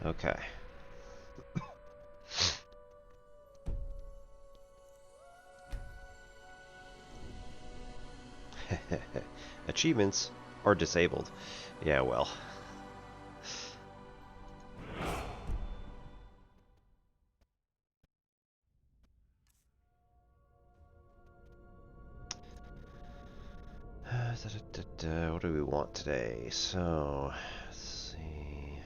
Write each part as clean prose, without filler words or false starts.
Okay. Achievements are disabled. Yeah, well. What do we want today? So, let's see.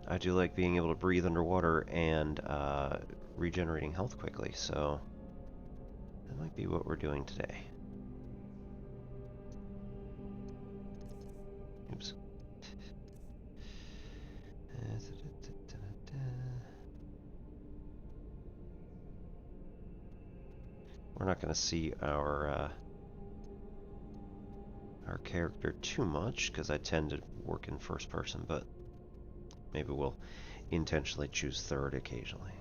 I do like being able to breathe underwater and regenerating health quickly, so that might be what we're doing today. Oops. We're not going to see our character too much because I tend to work in first person, but maybe we'll intentionally choose third occasionally.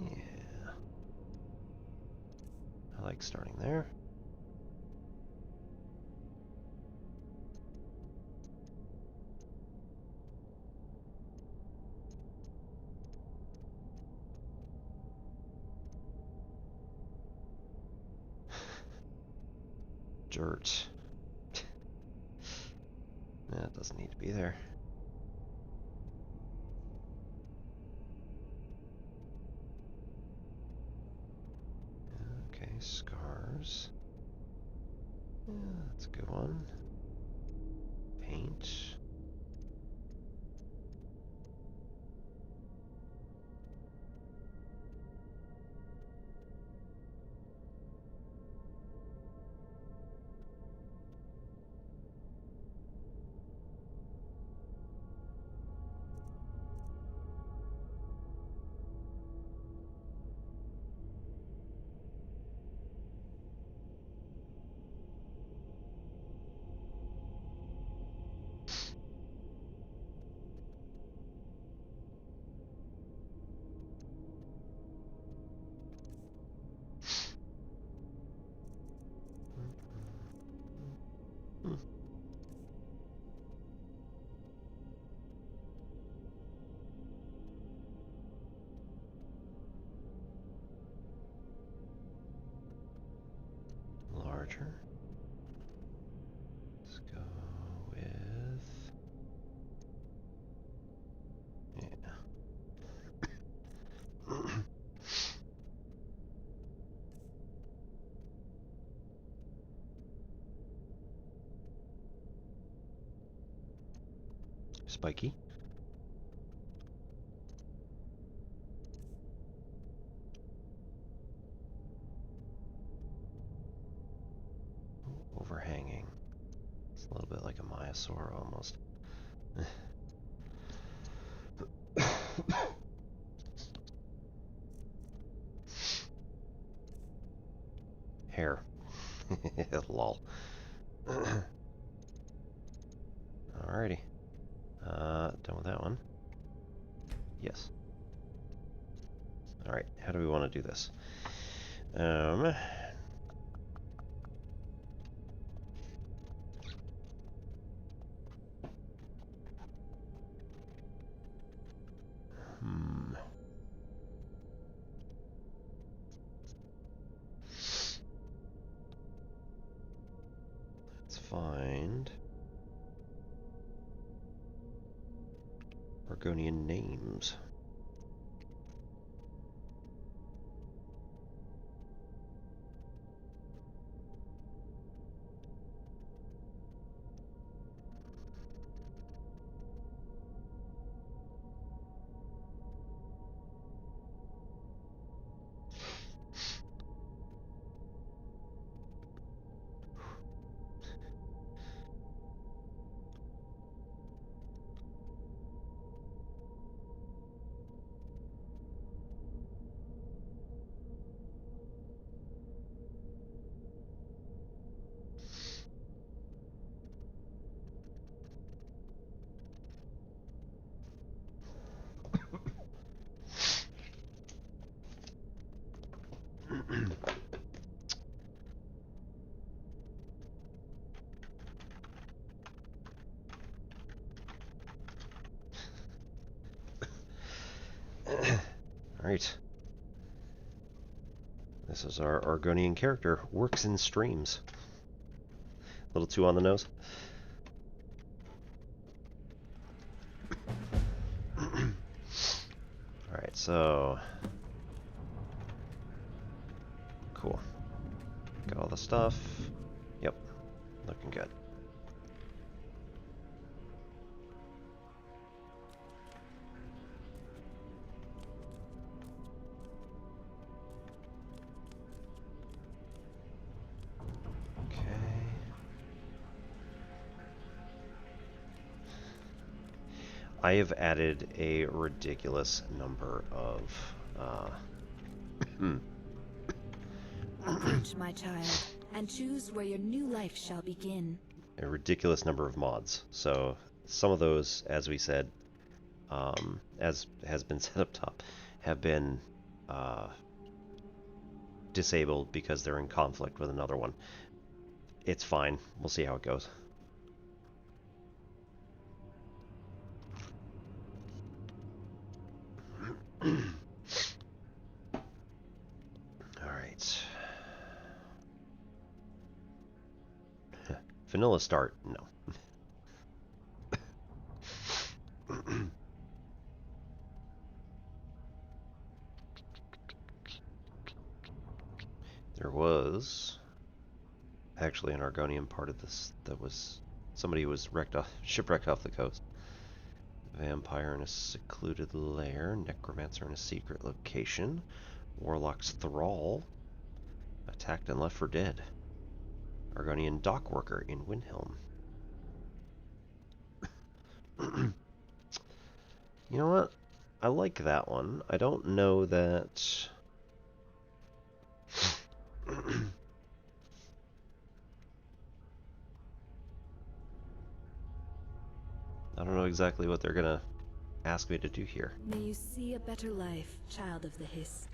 Yeah, I like starting there. Dirt. That doesn't need to be there. Okay, scars. Yeah, that's a good one. Paint. Hmm. Larger. Let's go with... yeah. Spiky. Overhanging. It's a little bit like a Myosaur almost. Hair. Lol. Alrighty. Done with that one. Yes. Alright, how do we want to do this? Let's find Argonian names. Alright. This is our Argonian character. Works in streams. A little too on the nose. Alright, so... Cool. Got all the stuff. Yep. Looking good. I have added a ridiculous number of Approach, my child, and choose where your new life shall begin. a ridiculous number of mods. So some of those, as we said, as has been set up top, have been disabled because they're in conflict with another one. It's fine. We'll see how it goes. Alright. Vanilla start? No. There was actually an Argonian part of this that was somebody who was shipwrecked off the coast. Vampire in a secluded lair, necromancer in a secret location, warlock's thrall, attacked and left for dead, Argonian dock worker in Windhelm. You know what? I like that one. I don't know that... I don't know exactly what they're gonna ask me to do here. May you see a better life, child of the Hiss.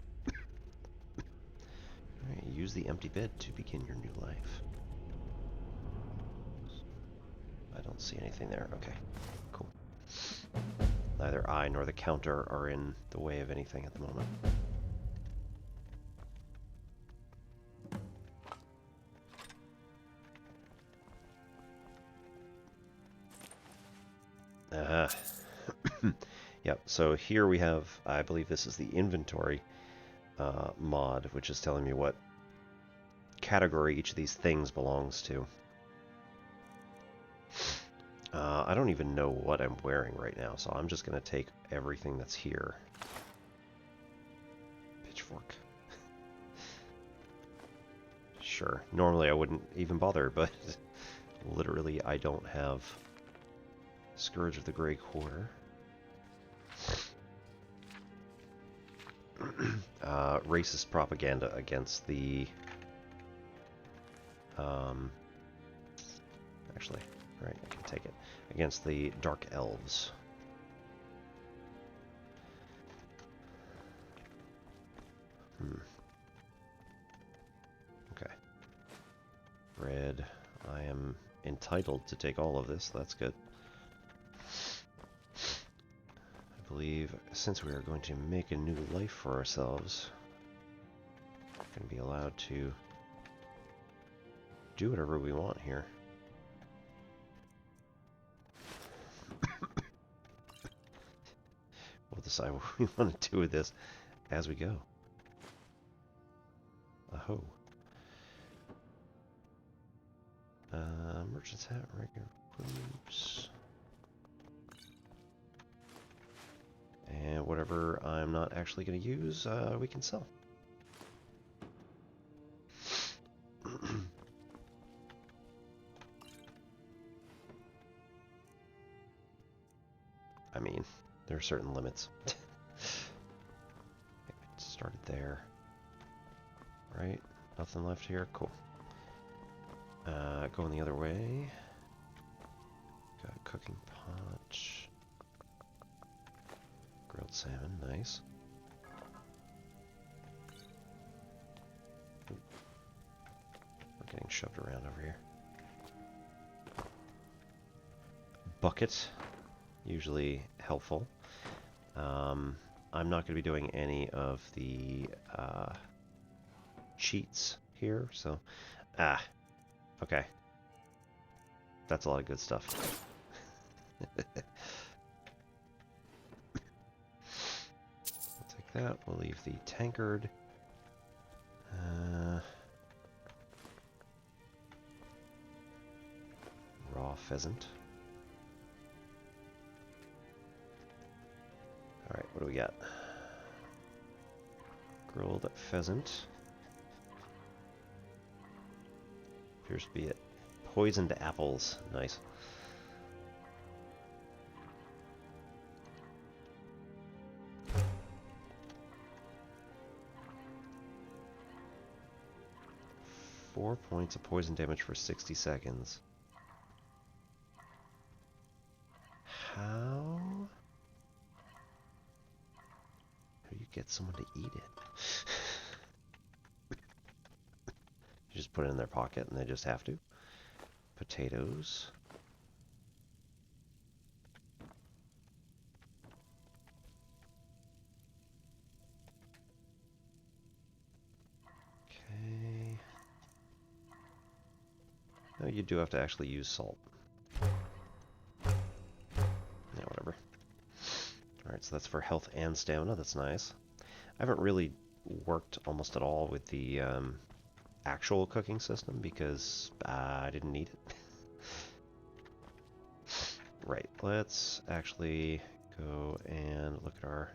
Alright, use the empty bed to begin your new life. I don't see anything there. Okay, cool. Neither I nor the counter are in the way of anything at the moment. Yep, so here we have, I believe this is the inventory mod, which is telling me what category each of these things belongs to. I don't even know what I'm wearing right now, so I'm just going to take everything that's here. Pitchfork. Sure, normally I wouldn't even bother, but literally I don't have Scourge of the Grey Quarter. Racist propaganda against the... actually, right, I can take it. Against the Dark Elves. Okay. Red. I am entitled to take all of this, that's good. I believe since we are going to make a new life for ourselves, we're going to be allowed to do whatever we want here. We'll decide what we want to do with this as we go. Aho. Merchant's hat, regular boots. And whatever I'm not actually going to use, we can sell. I mean, there are certain limits. Okay, started there. Right? Nothing left here? Cool. Going the other way. Got a cooking pot. Grilled salmon, nice. Ooh. We're getting shoved around over here. Bucket, usually helpful. I'm not going to be doing any of the cheats here, so... okay. That's a lot of good stuff. We'll take that. We'll leave the tankard. Raw pheasant. Alright, what do we got? Grilled pheasant. Appears to be it. Poisoned apples. Nice. Four points of poison damage for 60 seconds. How do you get someone to eat it? You just put it in their pocket and they just have to. Potatoes. Okay. No, you do have to actually use salt. Yeah, whatever. Alright, so that's for health and stamina. That's nice. I haven't really worked almost at all with the actual cooking system because I didn't need it. Right, let's actually go and look at our...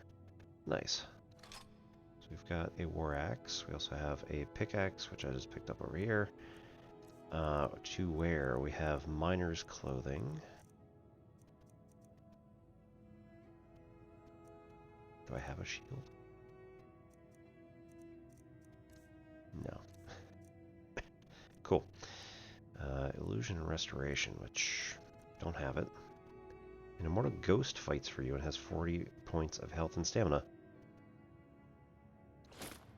Nice. So we've got a war axe. We also have a pickaxe, which I just picked up over here. To wear, we have miner's clothing. Do I have a shield? No. Cool. Illusion and restoration, which don't have it. An immortal ghost fights for you and has 40 points of health and stamina.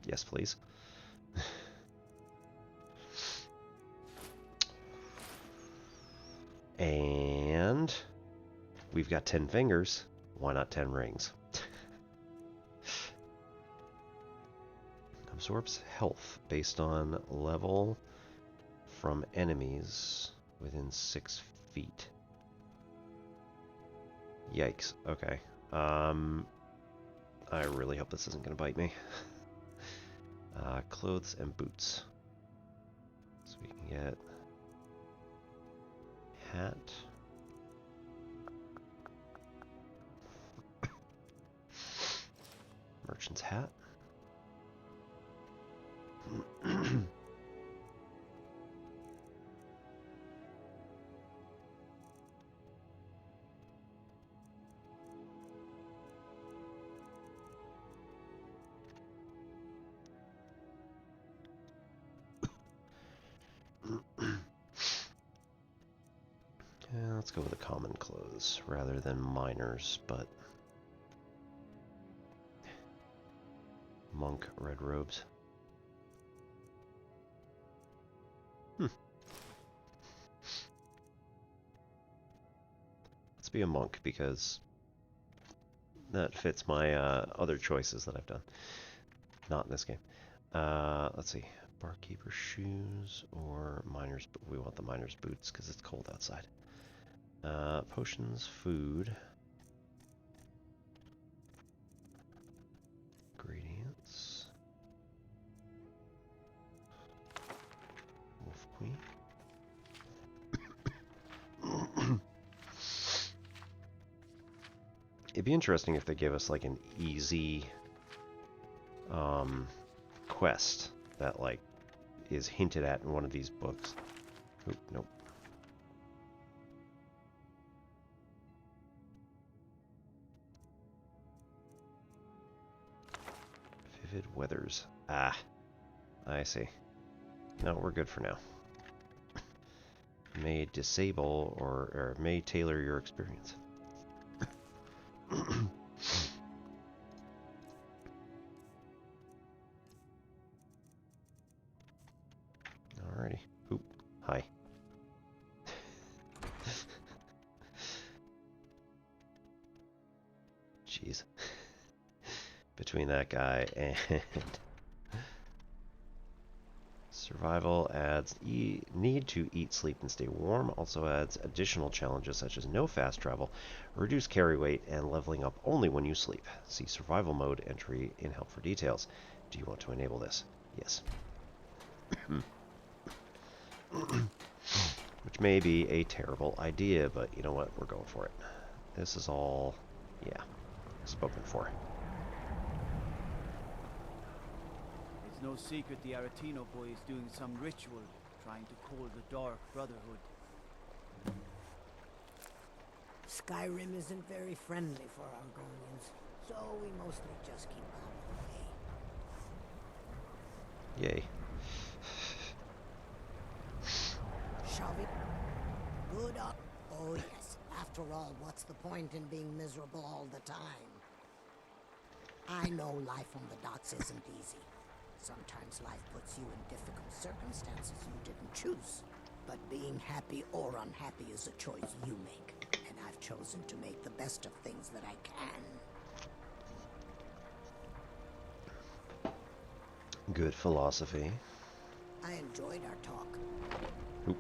Yes, please. And we've got 10 fingers. Why not 10 rings? Absorbs health based on level from enemies within 6 feet. Yikes. Okay. I really hope this isn't going to bite me. Clothes and boots. So we can get hat. Merchant's hat. Yeah, let's go with the common clothes rather than miners, but monk red robes. Let's be a monk because that fits my other choices that I've done. Not in this game. Let's see. Barkeeper shoes or miner's... We want the miner's boots because it's cold outside. Potions, food. Ingredients. Wolf Queen. It'd be interesting if they gave us like an easy quest that like is hinted at in one of these books. Oop, nope. Vivid weathers. Ah, I see. No, we're good for now. May disable or may tailor your experience. Alrighty. Oop. Hi. Jeez. between that guy and survival adds need to eat, sleep, and stay warm. Also adds additional challenges such as no fast travel, reduced carry weight, and leveling up only when you sleep. See survival mode entry in help for details. Do you want to enable this? Yes. Which may be a terrible idea, but you know what? We're going for it. This is all, yeah, spoken for. It's no secret the Aretino boy is doing some ritual, trying to call the Dark Brotherhood. Skyrim isn't very friendly for Argonians, so we mostly just keep out of the way. Yay. Shall we? Good up. Oh yes. After all, what's the point in being miserable all the time? I know life on the docks isn't easy. Sometimes life puts you in difficult circumstances you didn't choose. But being happy or unhappy is a choice you make. And I've chosen to make the best of things that I can. Good philosophy. I enjoyed our talk.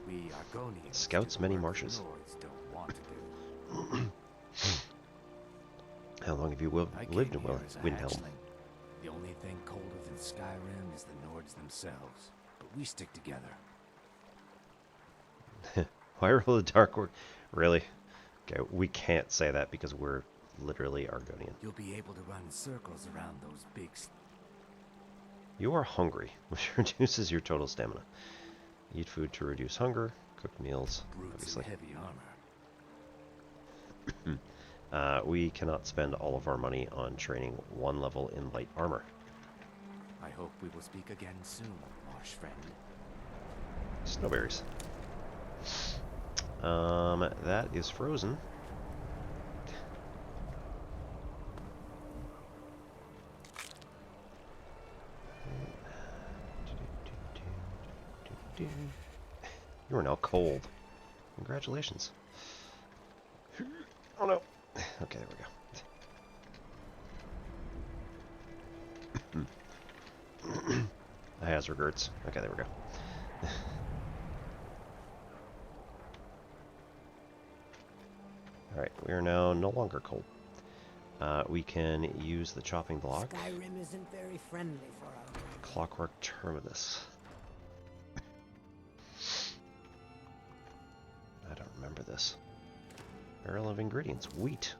We Argonians Scouts many marshes. Lords don't want to do. How long have you I lived came in here as a Windhelm? hatchling. The only thing colder than Skyrim is the Nords themselves, but we stick together. Why rule the Dark World? Really? Okay, we can't say that because we're literally Argonian. You'll be able to run circles around those big. You are hungry, which reduces your total stamina. Eat food to reduce hunger. Cook meals, Brutes in obviously. heavy armor. We cannot spend all of our money on training one level in light armor. I hope we will speak again soon, marsh friend. Snowberries. That is frozen. You are now cold. Congratulations. Oh no. Okay, there we go. The hazard hurts. Okay, there we go. Alright, we are now no longer cold. We can use the chopping block. Skyrim isn't very friendly for our Clockwork Terminus. I don't remember this. Barrel of ingredients. Wheat.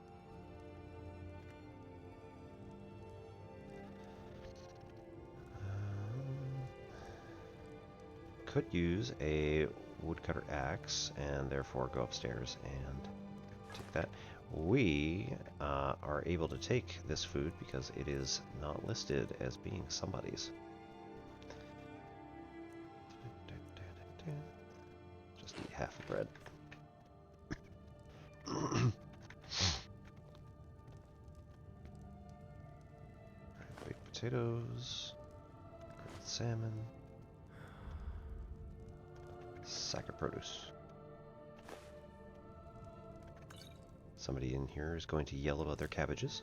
Could use a woodcutter axe and therefore go upstairs and take that. We are able to take this food because it is not listed as being somebody's. Just eat half the bread. Baked potatoes, grilled salmon, sack of produce. Somebody in here is going to yell about their cabbages.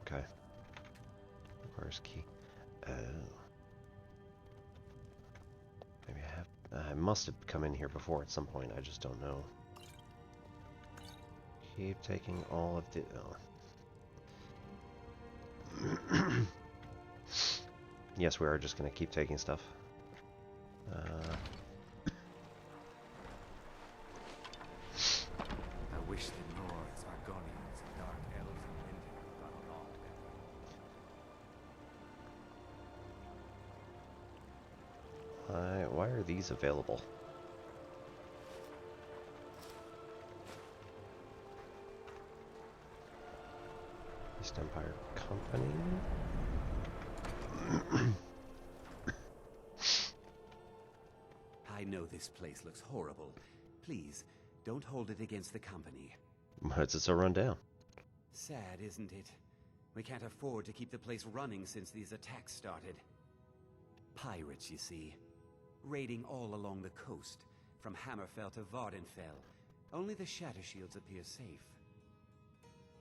Okay. Requires key. Oh. Maybe I have. I must have come in here before at some point. I just don't know. Keep taking all of the. Oh. Yes, we are just going to keep taking stuff. I wish the Nords, Argonians, and Dark Elves in Windhelm got along better. Why are these available? East Empire Company. I know this place looks horrible. Please, don't hold it against the company. Why is it so run down? Sad, isn't it? We can't afford to keep the place running since these attacks started. Pirates, you see. raiding all along the coast, from Hammerfell to Vardenfell. Only the Shattershields appear safe.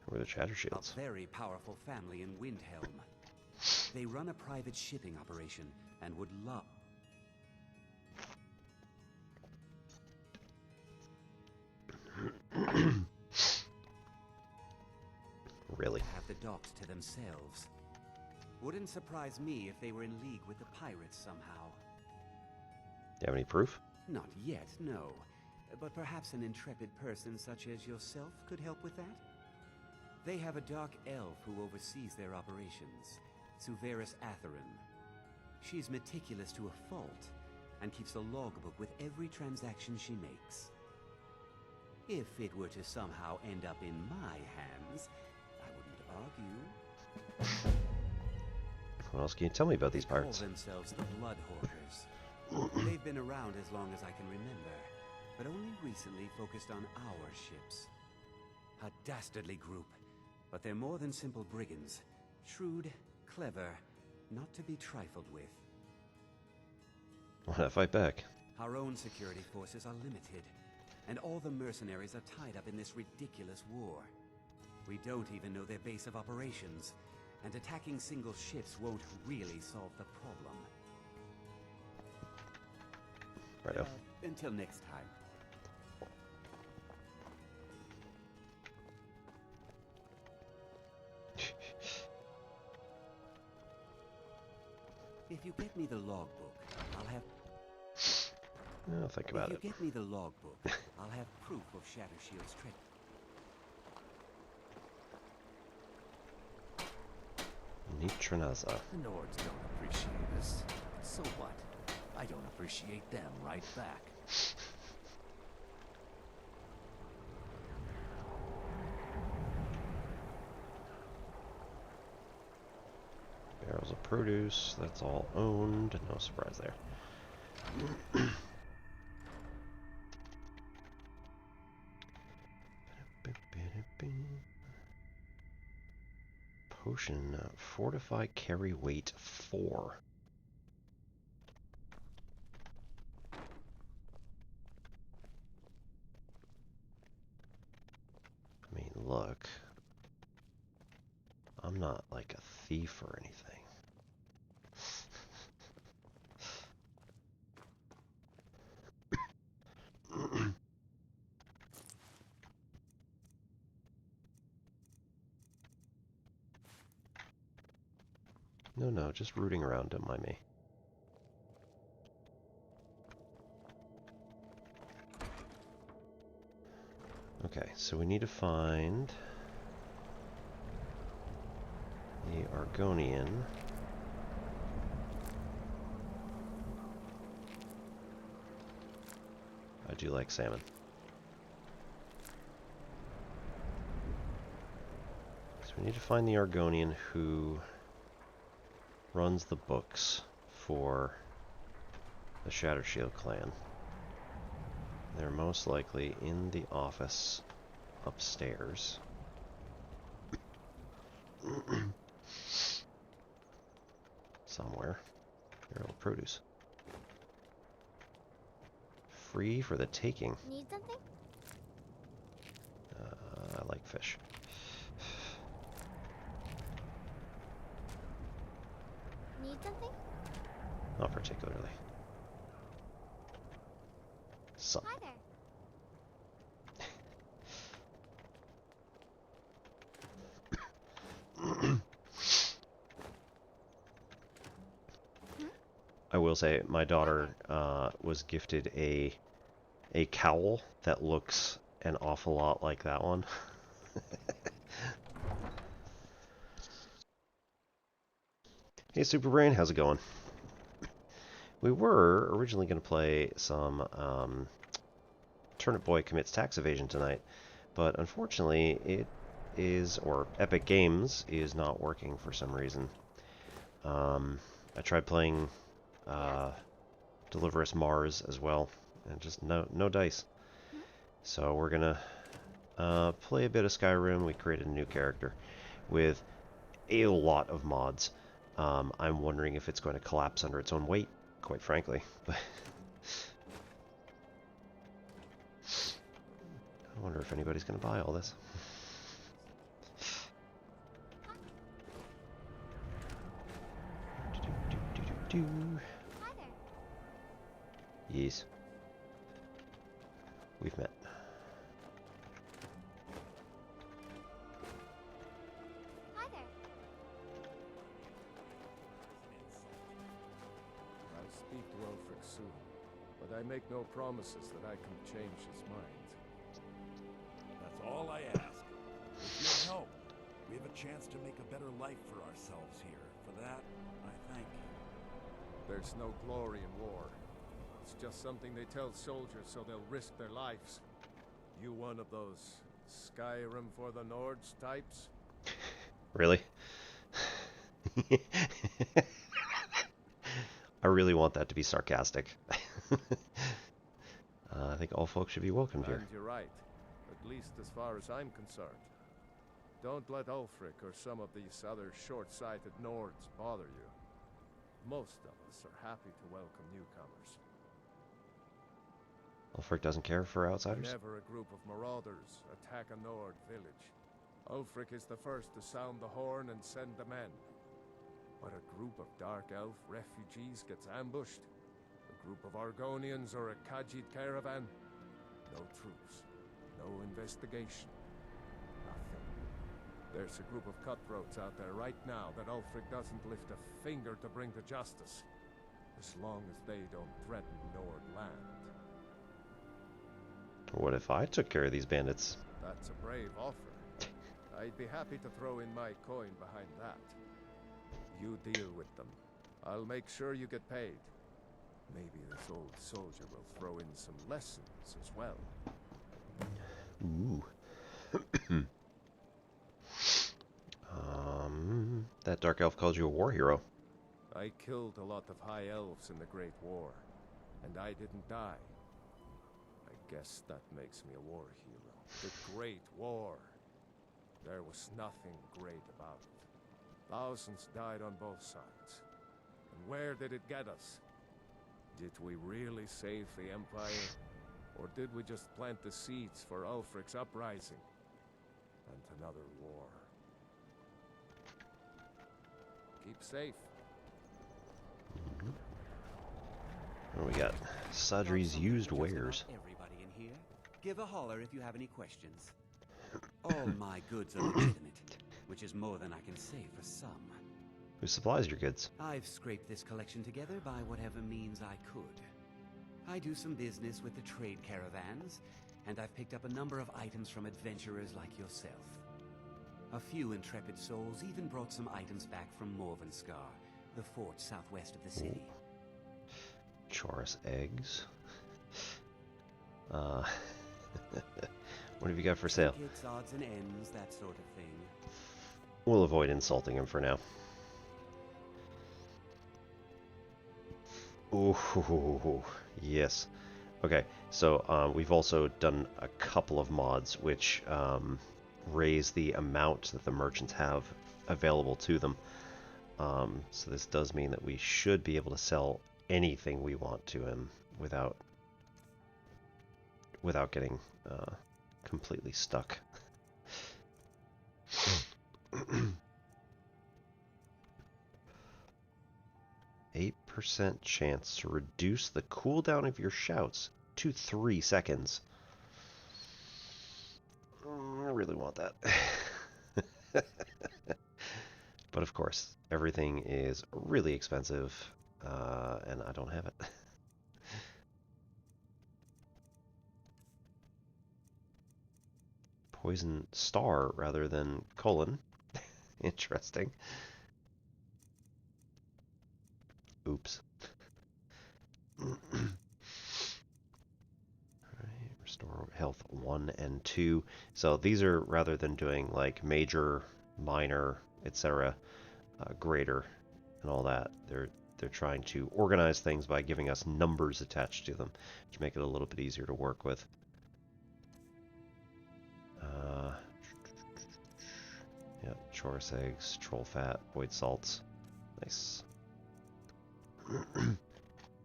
Who are the Shattershields? A very powerful family in Windhelm. They run a private shipping operation and would love... Really? have the docks to themselves. Wouldn't surprise me if they were in league with the pirates somehow. Do you have any proof? Not yet, no. But perhaps an intrepid person such as yourself could help with that? They have a dark elf who oversees their operations, Suveris Atherin. She's meticulous to a fault, and keeps a logbook with every transaction she makes. If it were to somehow end up in my hands, I wouldn't argue. What else can you tell me about these pirates? They call themselves the Blood Hoarders. They've been around as long as I can remember, but only recently focused on our ships. A dastardly group, but they're more than simple brigands. Shrewd, clever, not to be trifled with. Why not fight back? Our own security forces are limited, and all the mercenaries are tied up in this ridiculous war. We don't even know their base of operations, and attacking single ships won't really solve the problem. Righto. Until next time. If you get me the logbook, I'll have... I'll think about it. If you get me the logbook, I'll have proof of Shattershield's trick. Nitronaza. The Nords don't appreciate us. So what? I don't appreciate them right back. Barrels of produce, that's all owned. No surprise there. Potion, fortify, carry weight 4. I mean, look. I'm not like a thief or anything. No, just rooting around, don't mind me. Okay, so we need to find the Argonian. I do like salmon. So we need to find the Argonian who runs the books for the Shattershield clan. They're most likely in the office upstairs. Somewhere. Barrel of produce. Free for the taking. Need something? I like fish. Need something? Not particularly. Some. Hi there. I will say my daughter was gifted a cowl that looks an awful lot like that one. Hey Superbrain, how's it going? We were originally going to play some Turnip Boy Commits Tax Evasion tonight, but unfortunately it is, or Epic Games is not working for some reason. I tried playing Deliver Us Mars as well, and just no dice. So we're gonna play a bit of Skyrim. We created a new character with a lot of mods. I'm wondering if it's going to collapse under its own weight, quite frankly. But I wonder if anybody's going to buy all this. Hi there. Yes. We've met. Hi there. I'll speak to Ulfric soon, but I make no promises that I can change his mind. That's all I ask. With your help, we have a chance to make a better life for ourselves here. For that, I thank you. There's no glory in war. It's just something they tell soldiers so they'll risk their lives. You one of those Skyrim for the Nords types? Really? I really want that to be sarcastic. I think all folks should be welcomed here. And you're right, at least as far as I'm concerned. Don't let Ulfric or some of these other short-sighted Nords bother you. Most of us are happy to welcome newcomers. Ulfric doesn't care for outsiders? Whenever a group of marauders attack a Nord village, Ulfric is the first to sound the horn and send the men. But a group of Dark Elf refugees gets ambushed, a group of Argonians or a Khajiit caravan, no truce, no investigation, nothing. There's a group of cutthroats out there right now that Ulfric doesn't lift a finger to bring to justice, as long as they don't threaten Nord land. What if I took care of these bandits? That's a brave offer. I'd be happy to throw in my coin behind that. You deal with them. I'll make sure you get paid. Maybe this old soldier will throw in some lessons as well. Ooh. That dark elf called you a war hero. I killed a lot of high elves in the Great War, and I didn't die. I guess that makes me a war hero. The Great War. There was nothing great about it. Thousands died on both sides. And where did it get us? Did we really save the Empire? Or did we just plant the seeds for Ulfric's uprising? And another war. Keep safe. What do we got? Sudri's used wares. Everybody in here, give a holler if you have any questions. All my goods are legitimate, which is more than I can say for some. Who supplies your goods? I've scraped this collection together by whatever means I could. I do some business with the trade caravans, and I've picked up a number of items from adventurers like yourself. A few intrepid souls even brought some items back from Morvenskar, the fort southwest of the city. Chorus eggs. What have you got for sale? Tickets, odds and ends, that sort of thing. We'll avoid insulting him for now. Ooh, yes. Okay, so we've also done a couple of mods which raise the amount that the merchants have available to them. So this does mean that we should be able to sell anything we want to him without getting completely stuck. 8% chance to reduce the cooldown of your shouts to 3 seconds. I really want that. But of course, everything is really expensive, and I don't have it. Poison star rather than colon. Interesting. Oops. Alright, restore health 1 and 2. So these are, rather than doing like major, minor, etc., greater, and all that, they're trying to organize things by giving us numbers attached to them to make it a little bit easier to work with. Yep, chorus eggs, troll fat, void salts. Nice.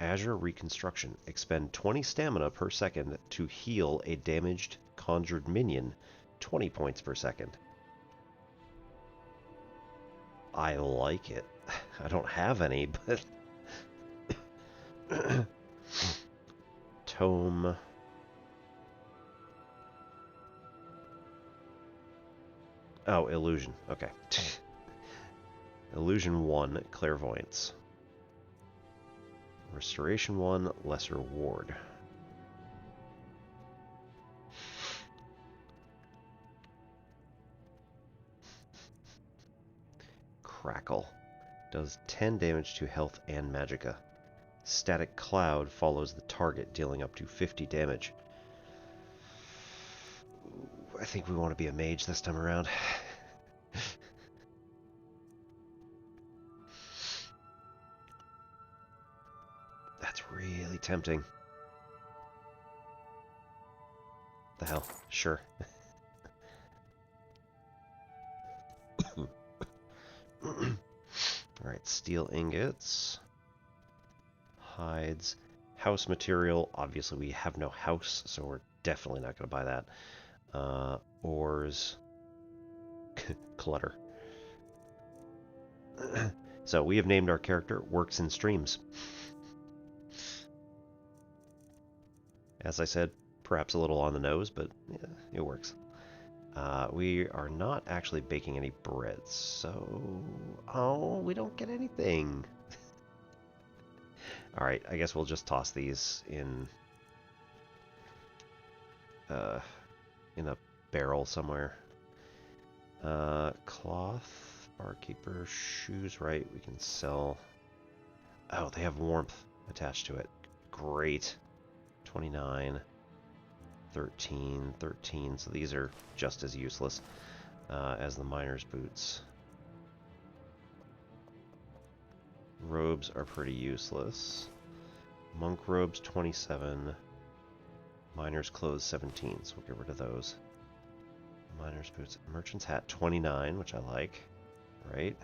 Azure Reconstruction. Expend 20 stamina per second to heal a damaged conjured minion 20 points per second. I like it. I don't have any, but... Tome. Oh, Illusion. Okay. Illusion 1, Clairvoyance. Restoration 1, Lesser Ward. Crackle. Does 10 damage to health and magicka. Static Cloud follows the target, dealing up to 50 damage. Ooh, I think we want to be a mage this time around. That's really tempting. The hell? Sure. Alright, steel ingots. Hides. House material. Obviously we have no house, so we're definitely not going to buy that. Ores. Clutter. So we have named our character Works in Streams. As I said, perhaps a little on the nose, but yeah, it works. We are not actually baking any bread, so... Oh, we don't get anything. Alright, I guess we'll just toss these in a barrel somewhere. Cloth, barkeeper, shoes, right, we can sell... Oh, they have warmth attached to it. Great. 29, 13, 13, so these are just as useless as the miner's boots. Robes are pretty useless. Monk robes 27, miner's clothes 17, so we'll get rid of those. Miner's boots, merchant's hat 29, which I like, right?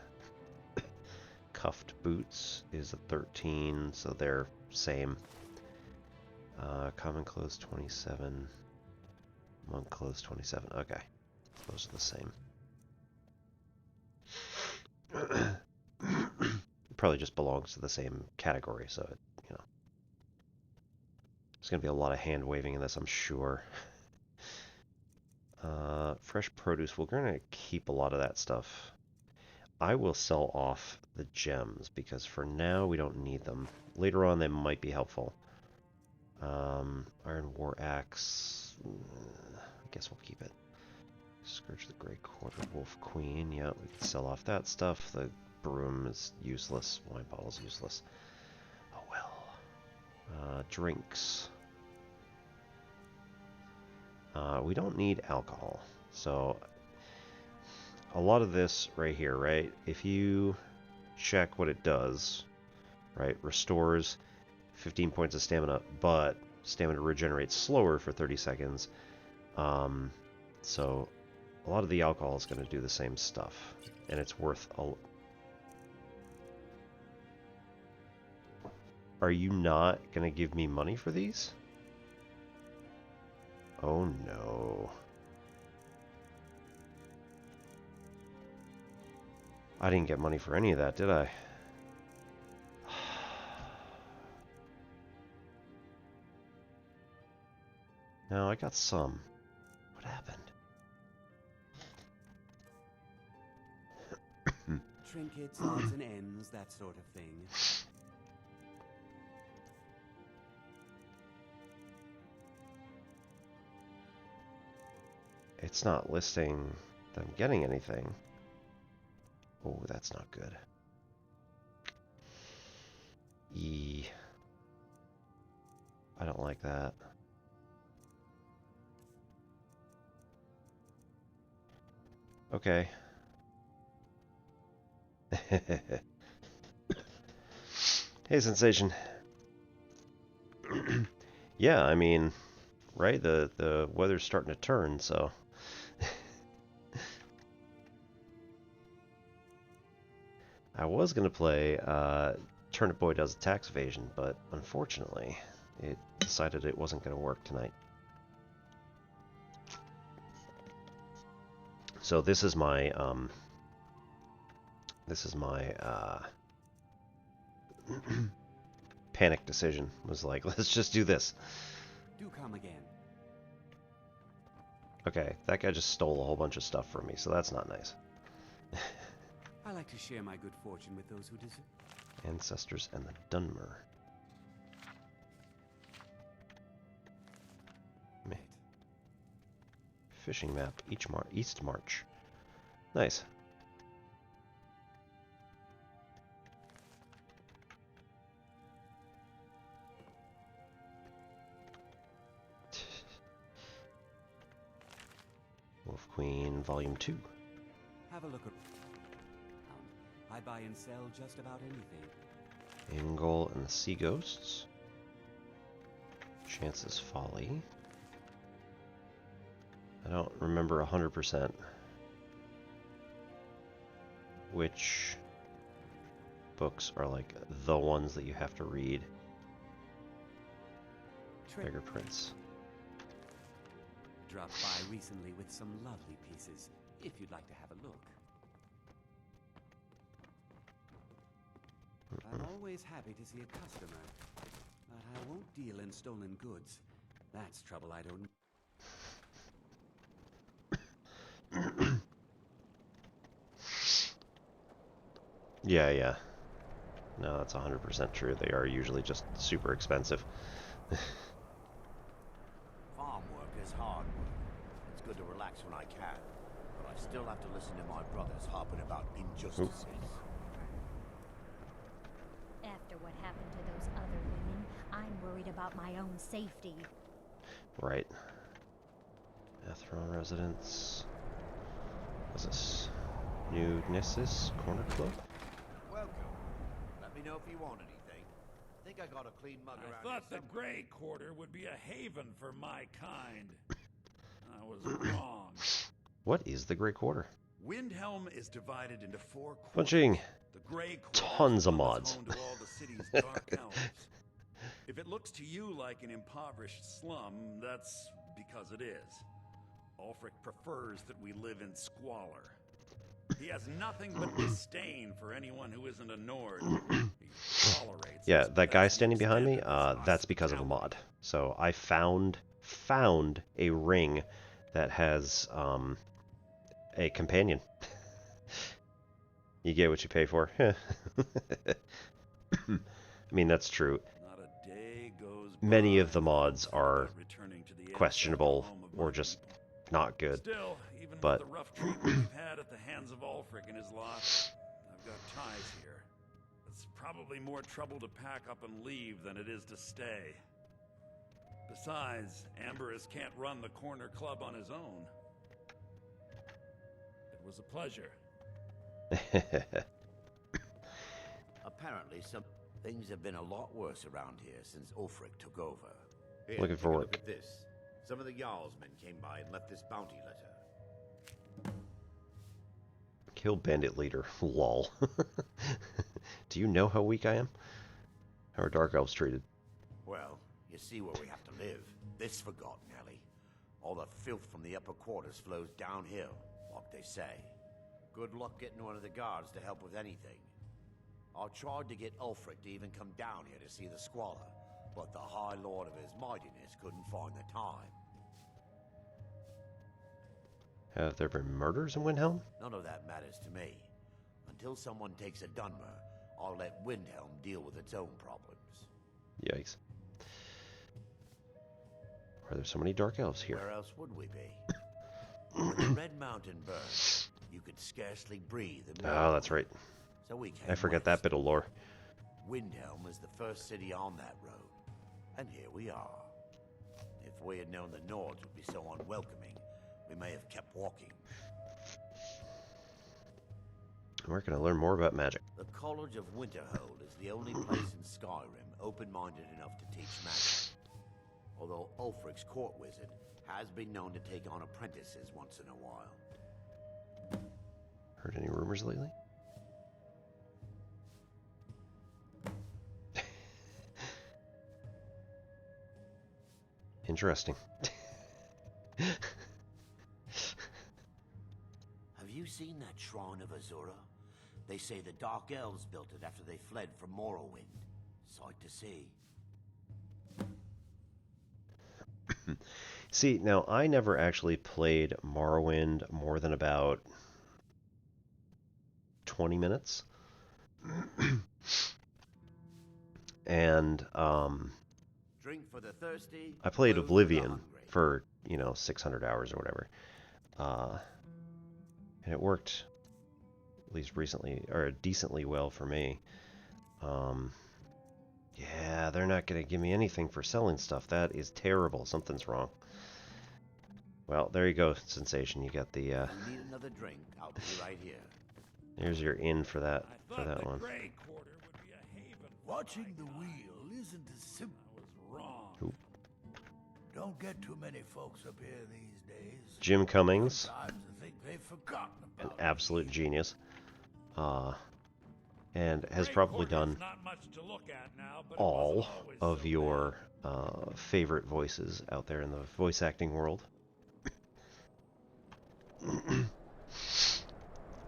Cuffed boots is a 13, so they're same. Common clothes 27, monk clothes 27. Okay, those are the same. It probably just belongs to the same category, so it, you know, there's gonna be a lot of hand waving in this, I'm sure. Fresh produce. We're gonna keep a lot of that stuff. I will sell off the gems because for now we don't need them. Later on they might be helpful. Iron War Axe. I guess we'll keep it. Scourge the Grey Quarter Wolf Queen. Yeah, we can sell off that stuff. The broom is useless. Wine bottle's useless. Oh well. Drinks. We don't need alcohol. So, a lot of this right here, right? If you check what it does, right? Restores 15 points of stamina, but stamina regenerates slower for 30 seconds. So a lot of the alcohol is going to do the same stuff, and it's worth a... Are you not going to give me money for these? Oh no. I didn't get money for any of that, did I? No, I got some. What happened? Trinkets, odds and ends, that sort of thing. It's not listing that I'm getting anything. Oh, that's not good. I don't like that. Okay. Hey, Sensation. Yeah, I mean, right? The weather's starting to turn, so... I was going to play Turnip Boy does tax evasion, but unfortunately, it decided it wasn't going to work tonight. So this is my panic decision. Was like, let's just do this. Do come again. Okay, that guy just stole a whole bunch of stuff from me, so that's not nice. I like to share my good fortune with those who deserve. Ancestors and the Dunmer. Meh. Fishing map, East March. Nice. Wolf Queen, Volume 2. Have a look at. I buy and sell just about anything. Ingol and the Sea Ghosts. Chance's Folly. I don't remember 100% which books are like the ones that you have to read. Beggar Prince. Dropped by recently with some lovely pieces, if you'd like to have a look. I'm always happy to see a customer, but I won't deal in stolen goods. That's trouble I don't... Yeah. No, that's 100% true. They are usually just super expensive. Farm work is hard work. It's good to relax when I can, but I still have to listen to my brothers harping about injustices. After what happened to those other women, I'm worried about my own safety. Right. Atheron residence. What's this? New Nessus Corner Club? Welcome. Let me know if you want anything. Think I got a clean mug around I thought the Grey Quarter would be a haven for my kind. I was wrong. What is the Grey Quarter? Windhelm is divided into 4 quarters. Punching. The Grey Quarter Tons is of one that's mods. home to all the city's dark elves. If it looks to you like an impoverished slum, that's because it is. Ulfric prefers that we live in squalor. He has nothing but disdain for anyone who isn't a Nord. He tolerates Yeah, us, that guy that's the standing behind me, extent of his that's because of a hospitality. mod. So I found a ring that has a companion. You get what you pay for. I mean, that's true. Not a day goes Many by of the mods without are returning to the questionable home of or my just people. not good. Still, even but- with the rough treatment we've had at the hands of Ulfric and his lot, I've got ties here. It's probably more trouble to pack up and leave than it is to stay. Besides, Amberus can't run the corner club on his own. It was a pleasure. Apparently, some things have been a lot worse around here since Ulfric took over. Here, Looking take for a work. Look at this. Some of the Jarl's men came by and left this bounty letter. Kill bandit leader. Lol. Do you know how weak I am? How are Dark Elves treated? Well, you see where we have to live. This forgotten alley. All the filth from the upper quarters flows downhill, like they say. Good luck getting one of the guards to help with anything. I tried to get Ulfric to even come down here to see the squalor, but the High Lord of his mightiness couldn't find the time. Have there been murders in Windhelm? None of that matters to me. Until someone takes a Dunmer, I'll let Windhelm deal with its own problems. Yikes. Why are there so many Dark Elves here? Where else would we be? When the Red Mountain burned, you could scarcely breathe. Oh, that's right. So we came I forget west. that bit of lore. Windhelm was the first city on that road. And here we are. If we had known the Nords would be so unwelcoming, we may have kept walking. Where can I learn more about magic? The College of Winterhold is the only place in Skyrim open-minded enough to teach magic. Although Ulfric's court wizard has been known to take on apprentices once in a while. Heard any rumors lately? interesting. Have you seen that shrine of Azura? They say the Dark Elves built it after they fled from Morrowind. Sight to see. See, now I never actually played Morrowind more than about 20 minutes. And Drink for the thirsty. I played food for the Oblivion hungry. for, 600 hours or whatever. And it worked at least recently, or decently well for me. Yeah, they're not going to give me anything for selling stuff. That is terrible. Something's wrong. Well, there you go, Sensation. You got the, If you need another drink, I'll be right here. there's your in for that, one. Gray Quarter would be a haven. Watching the wheel isn't as simple. I was wrong. Oop. Don't get too many folks up here these days. Jim Cummings, Sometimes I think they've forgotten an about absolute me. genius. And has Gray probably Quarter's done not much to look at now, but it all wasn't always of so your favorite voices out there in the voice acting world.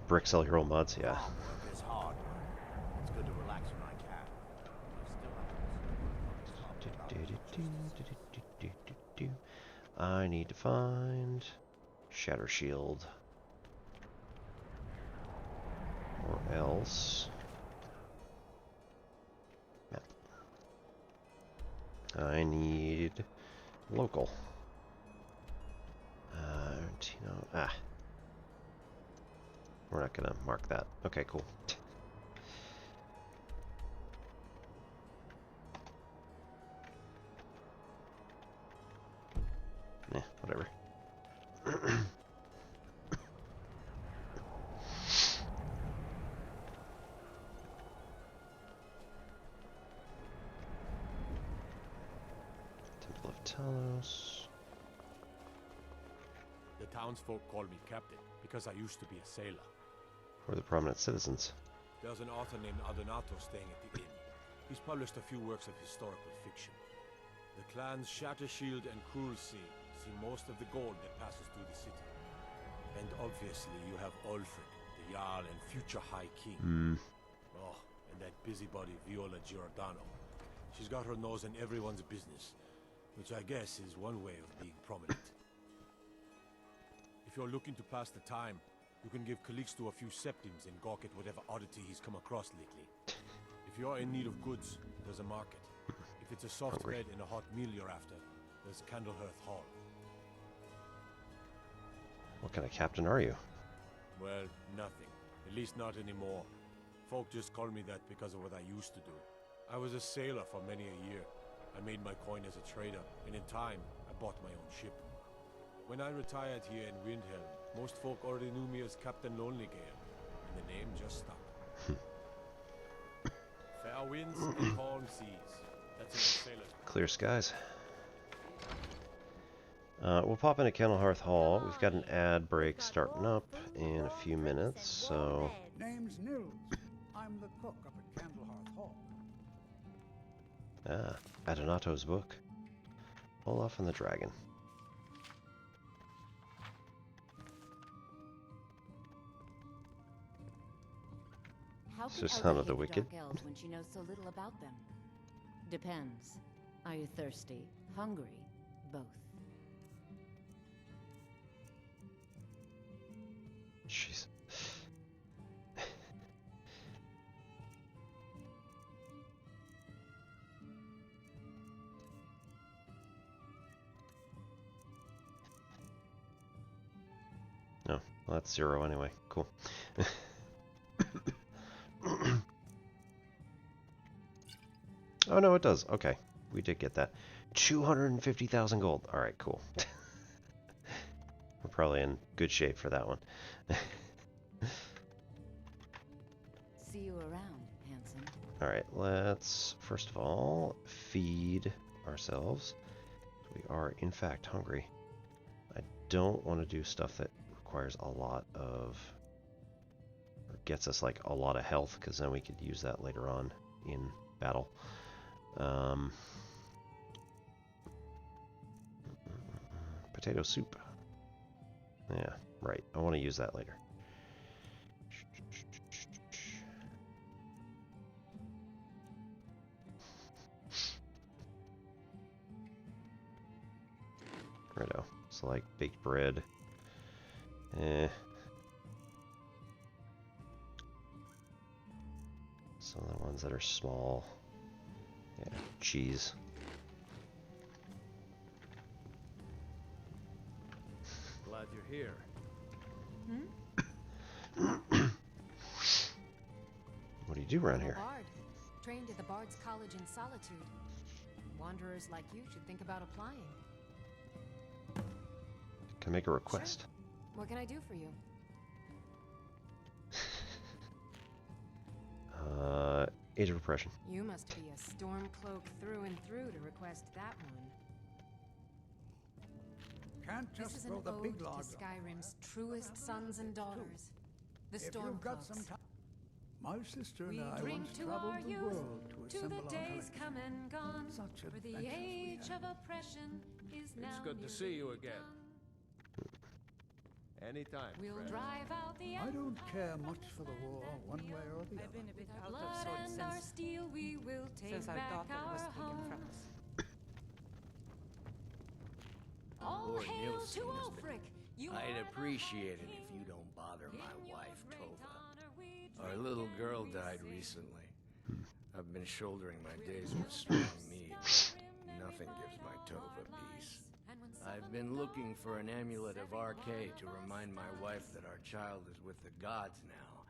Brick Sell Hero Mods, yeah. Farm work is hard work. It's good to relax when I can. I need to find Shatter Shield. Or else... Map. I need local. We're not gonna mark that. Okay, cool. Yeah, whatever. Temple of Talos. The townsfolk call me captain because I used to be a sailor. Who are the prominent citizens? There's an author named Ardonato staying at the inn. He's published a few works of historical fiction. The clans Shattershield and Cruelsea see most of the gold that passes through the city. And obviously you have Ulfric, the Jarl and future High King. Oh, and that busybody Viola Giordano. She's got her nose in everyone's business, which I guess is one way of being prominent. If you're looking to pass the time, you can give Calixto a few septims and gawk at whatever oddity he's come across lately. If you're in need of goods, there's a market. If it's a soft bed and a hot meal you're after, there's Candlehearth Hall. What kind of captain are you? Well, nothing. At least not anymore. Folk just call me that because of what I used to do. I was a sailor for many a year. I made my coin as a trader, and in time, I bought my own ship. When I retired here in Windhelm, most folk already knew me as Captain Lonelygale, and the name just stuck. Fair winds and calm seas. That's an sailor's. Clear skies. We'll pop into Candlehearth Hall. We've got an ad break starting up in a few minutes, so... Name's Nils. I'm the cook up at Candlehearth Hall. Ah, Adonato's book. Olaf and the Dragon. How It's can just Ella Son of the hate Wicked. Dark Elves when she knows so little about them? Depends. Are you thirsty? Hungry? Both. Jeez. No, well, that's 0 anyway. Cool. Oh, no, it does. Okay. We did get that. 250,000 gold. All right, cool. We're probably in good shape for that one. See you around, handsome. All right, let's first of all feed ourselves. We are in fact hungry. I don't want to do stuff that requires a lot of, or gets us like a lot of health, because then we could use that later on in battle. Potato soup. Yeah, right. I want to use that later. Righto. It's like baked bread. Some of the ones that are small. Yeah, cheese. Glad you're here. What do you do around I'm a here? bard, trained at the Bard's College in Solitude. Wanderers like you should think about applying. Can I make a request? Sure. What can I do for you? Age of Oppression. You must be a Stormcloak through and through to request that one. Can't This just is an throw the ode big to log. Skyrim's truest sons and daughters, the If you've got some Stormcloaks. time. My sister and We I drink once to traveled our the youth, world to to assemble the our days collection. come and gone. Such For the adventures we age had. of oppression is now It's good to see you again. Anytime, We'll friend. drive out the I don't care much for the war, one way or the I've other. been a bit With our out of blood sorts and our since, steel, we will take since our back daughter was our taken home. from us. All Lord hail Nielsen to has been- Ulfric. You I'd are the appreciate it High if King. you don't bother my In your wife, great Tova. honor we Our drink little and girl we died sing. recently. I've been shouldering my We'll days build with strong our mead. Skyrim and Nothing gives revive my all Tova our peace. lives. And when I've summer been looking dawn for an falls, amulet of every Arcade one to of us remind my wife dies. that our child is with the gods now,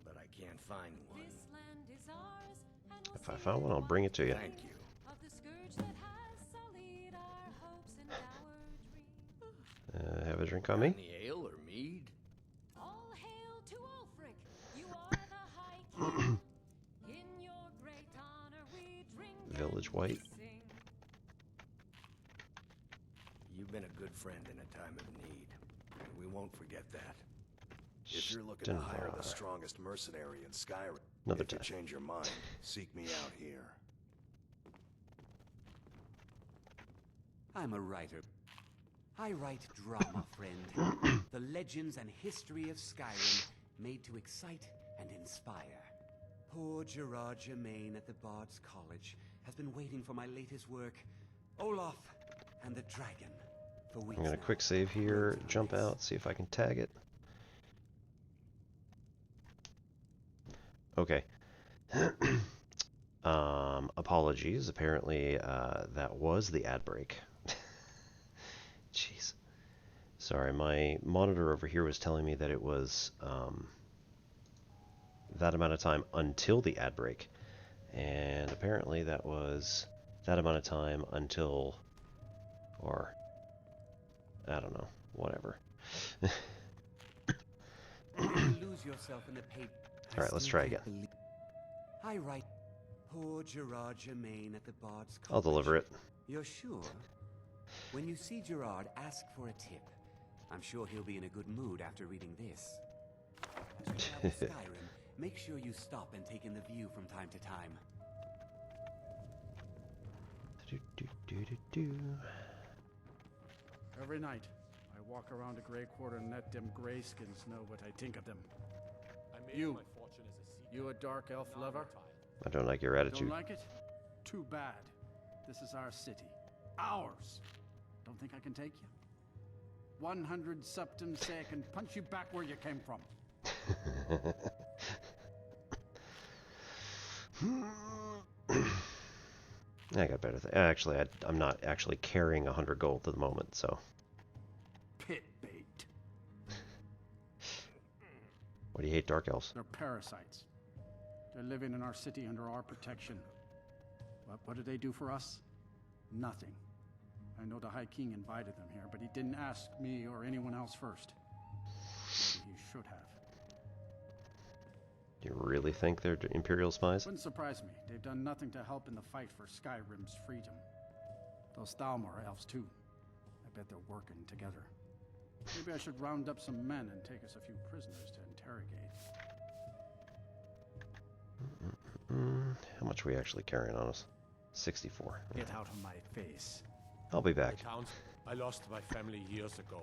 but I can't find one. This land is ours, and we'll If I see found one, I'll one bring it to you. Thank you. of the scourge that has sullied our hopes and our dreams. Have a drink on me? Any ale or mead? All hail to Ulfric. You are the High King. In your great honor we drink Village and we White. sing. You've been a good friend in a time of need, and we won't forget that. If you're looking to hire the Stinvar. strongest mercenary in Skyrim, Another if you time. change your mind, seek me out here. I'm a writer. I write drama, friend. The legends and history of Skyrim made to excite and inspire. Poor Gerard Germain at the Bard's College has been waiting for my latest work, Olaf and the Dragon, for weeks I'm gonna now. quick save here, jump out, see if I can tag it. Okay. Apologies. Apparently, that was the ad break. Jeez. Sorry, my monitor over here was telling me that it was that amount of time until the ad break. And apparently that was that amount of time until, or, I don't know, whatever. You lose yourself in the paper. Alright, let's try again. I write poor Gerard Germain at the Bard's College. I'll deliver it. You're sure? When you see Gerard, ask for a tip. I'm sure he'll be in a good mood after reading this. As you travel Skyrim, make sure you stop and take in the view from time to time. Every night, I walk around a Grey Quarter and let them Greyskins know what I think of them. You a dark elf lover? I don't like your attitude. Don't like it? Too bad. This is our city. Ours. Don't think I can take you? 100 septum say I can punch you back where you came from. I got better things. Actually, I'm not actually carrying 100 gold at the moment, so. Pit bait. Why do you hate dark elves? They're parasites. They're living in our city under our protection. But what do they do for us? Nothing. I know the High King invited them here, but he didn't ask me or anyone else first. Maybe he should have. Do you really think they're Imperial spies? Wouldn't surprise me. They've done nothing to help in the fight for Skyrim's freedom. Those Thalmor elves, too. I bet they're working together. Maybe I should round up some men and take us a few prisoners to interrogate. How much are we actually carrying on us? 64. Get out of my face. I'll be back. I lost my family years ago.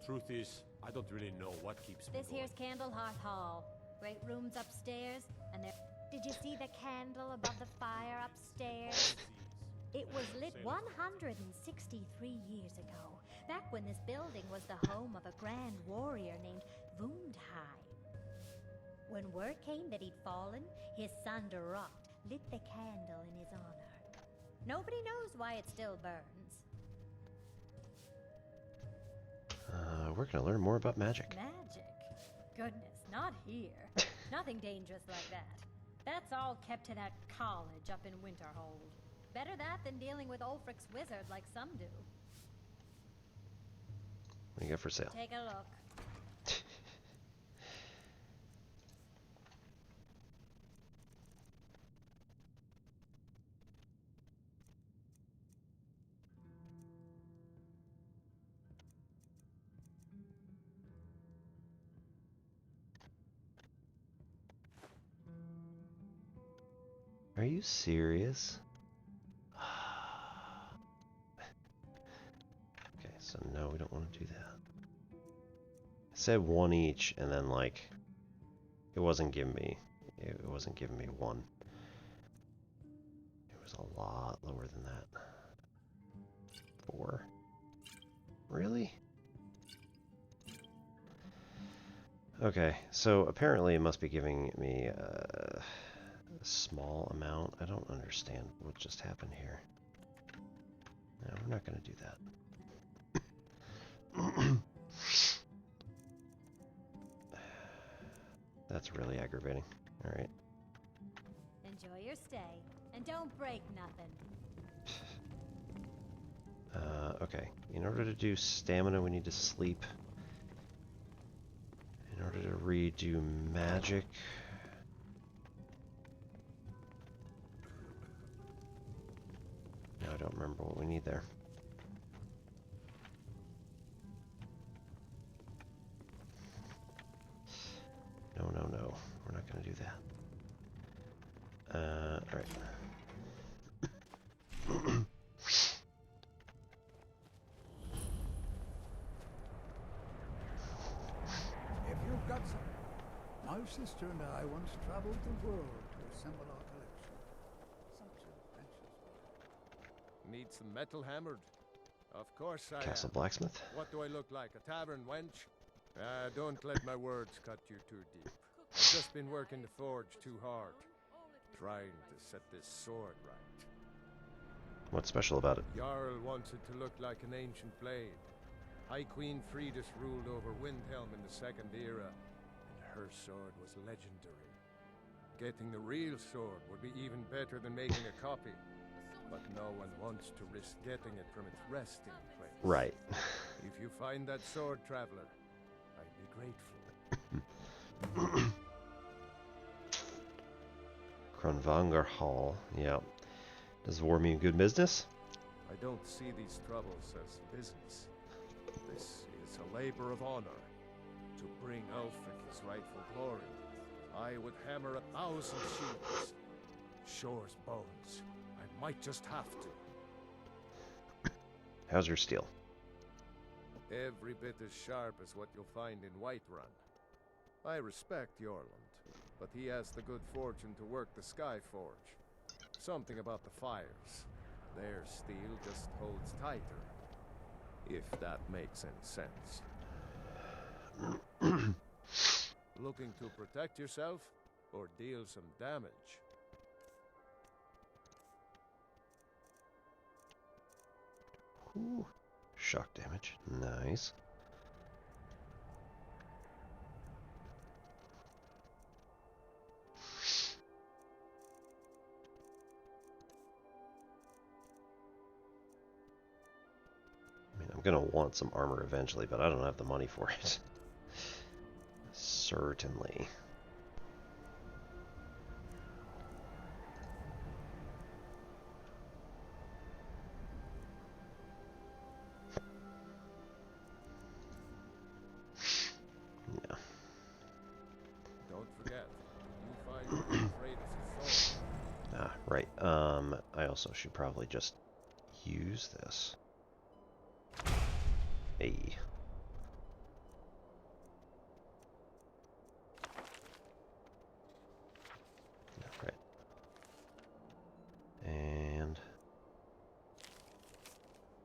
Truth is, I don't really know what keeps me This going. here's Candlehearth Hall. Great rooms upstairs, and there. Did you see the candle above the fire upstairs? It was lit 163 years ago, back when this building was the home of a grand warrior named Wundheim. When word came that he'd fallen, his son Durot lit the candle in his honor. Nobody knows why it still burns. We're gonna learn more about magic. Magic? Goodness, not here. Nothing dangerous like that. That's all kept to that college up in Winterhold. Better that than dealing with Ulfric's wizard like some do. What do you got for sale? Take a look. Are you serious? Okay, so no, we don't want to do that. I said one each, and then like, it wasn't giving me one. It was a lot lower than that. 4. Really? Okay, so apparently it must be giving me a small amount. I don't understand what just happened here. No, we're not going to do that. That's really aggravating. All right. Enjoy your stay, and don't break nothing. Okay. In order to do stamina, we need to sleep. In order to redo magic, no, I don't remember what we need there. No, no, no. We're not going to do that. Alright. If you've got some. My sister and I once traveled the world to assemble our collection. Such adventures. Need some metal hammered? Of course I Castle am. Blacksmith. What do I look like, a tavern wench? Don't let my words cut you too deep. I've just been working the forge too hard. Trying to set this sword right. What's special about it? Jarl wants it to look like an ancient blade. High Queen Fridis ruled over Windhelm in the Second Era, and her sword was legendary. Getting the real sword would be even better than making a copy. But no one wants to risk getting it from its resting place. Right. If you find that sword, traveler, I'd be grateful. Kronvanger Hall. Yeah. Does war mean good business? I don't see these troubles as business. This is a labor of honor. To bring Ulfric his rightful glory, I would hammer 1,000 shields. Shore's bones. I might just have to. How's your steel? Every bit as sharp as what you'll find in Whiterun. I respect Jorlund, but he has the good fortune to work the Skyforge. Something about the fires. Their steel just holds tighter. If that makes any sense. Looking to protect yourself or deal some damage? Ooh, shock damage. Nice. I mean, I'm gonna want some armor eventually, but I don't have the money for it. Certainly. Yeah. Don't forget, you find Fridis' sword. Ah, right. I also should probably just use this. Hey. Alright. And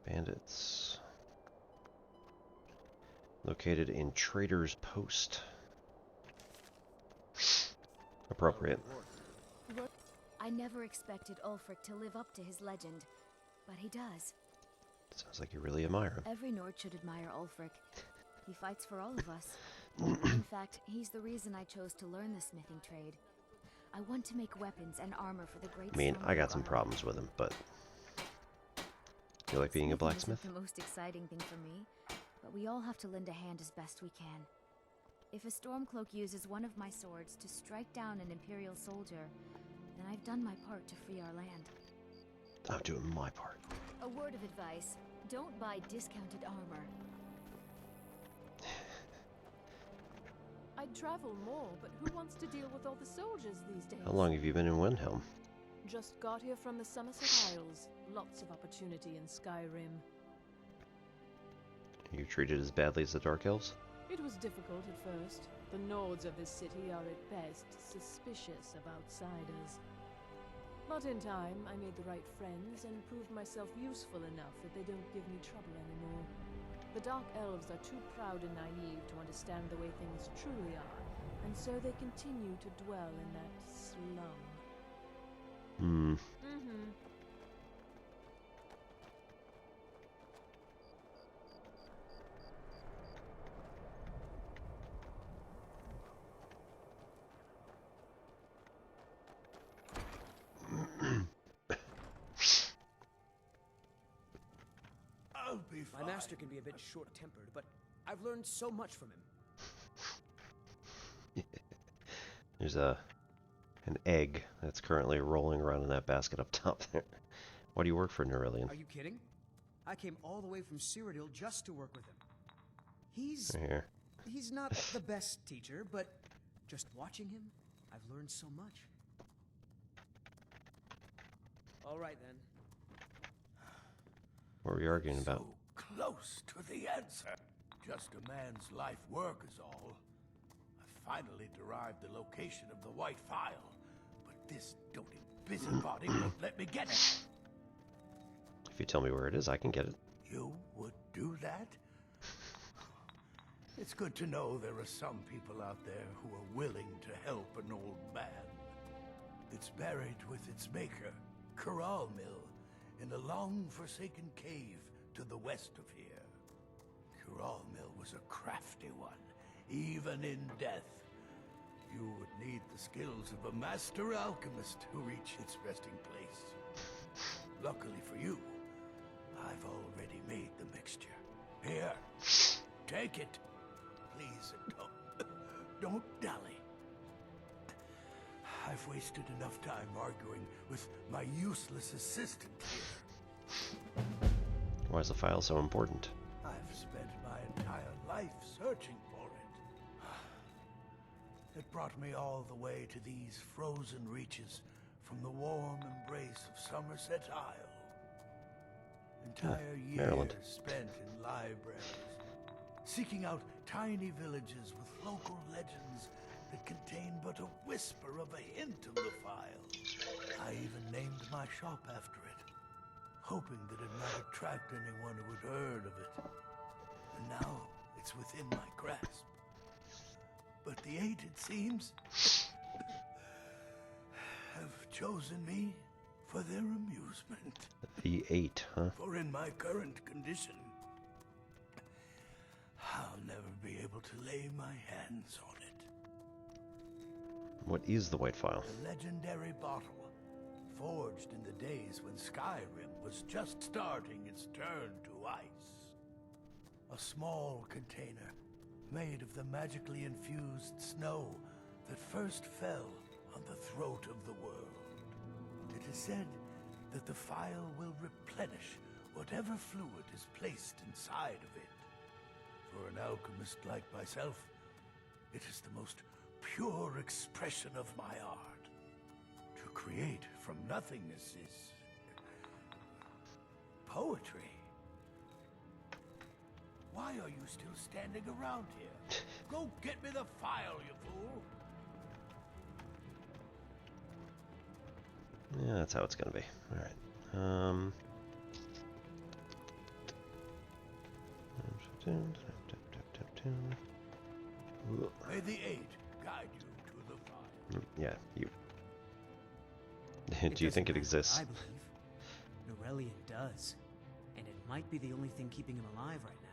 bandits. Located in Trader's Post. Appropriate. I never expected Ulfric to live up to his legend, but he does. Sounds like you really admire him. Every Nord should admire Ulfric. He fights for all of us. In fact, he's the reason I chose to learn the smithing trade. I want to make weapons and armor for the great. I mean, I got some problems with him, but you like being a blacksmith? Isn't the most exciting thing for me, but we all have to lend a hand as best we can. If a Stormcloak uses one of my swords to strike down an Imperial soldier, then I've done my part to free our land. I'm doing my part. A word of advice: don't buy discounted armor. I'd travel more, but who wants to deal with all the soldiers these days? How long have you been in Windhelm? Just got here from the Somerset Isles. Lots of opportunity in Skyrim. Are you treated as badly as the Dark Elves? It was difficult at first. The Nords of this city are at best suspicious of outsiders. But in time, I made the right friends and proved myself useful enough that they don't give me trouble anymore. The Dark Elves are too proud and naive to understand the way things truly are, and so they continue to dwell in that slum. I'll be fine. My master can be a bit short-tempered, but I've learned so much from him. There's an egg that's currently rolling around in that basket up top there. Why do you work for Nerillion? Are you kidding? I came all the way from Cyrodiil just to work with him. He's not the best teacher, but just watching him, I've learned so much. All right then. What were we arguing about? So close to the answer. Just a man's life work is all. I finally derived the location of the White Phial, but this doting busybody won't let me get it. If you tell me where it is, I can get it. You would do that? It's good to know there are some people out there who are willing to help an old man. It's buried with its maker, Corral Mill, in a long-forsaken cave to the west of here. Corral Mill was a crafty one, even in death. You would need the skills of a master alchemist to reach its resting place. Luckily for you, I've already made the mixture. Here, take it. Please, don't dally. I've wasted enough time arguing with my useless assistant here. Why is the file so important? I've spent my entire life searching for it. It brought me all the way to these frozen reaches from the warm embrace of Somerset Isle. Entire years spent in libraries, seeking out tiny villages with local legends that contain but a whisper of a hint of the file. I even named my shop after it, hoping that it might attract anyone who had heard of it. And now it's within my grasp. But the Eight, it seems, have chosen me for their amusement. The Eight, huh? For in my current condition, I'll never be able to lay my hands on it. What is the White Phial? The legendary bottle, forged in the days when Skyrim was just starting its turn to ice. A small container made of the magically infused snow that first fell on the throat of the world. It is said that the phial will replenish whatever fluid is placed inside of it. For an alchemist like myself, it is the most pure expression of my art. To create from nothingness is poetry. Why are you still standing around here? Go get me the file, you fool! Yeah, that's how it's gonna be. Alright. May the 8 guide you to the file. Yeah, you. Do you think it exists? I believe. Norellian does. And it might be the only thing keeping him alive right now.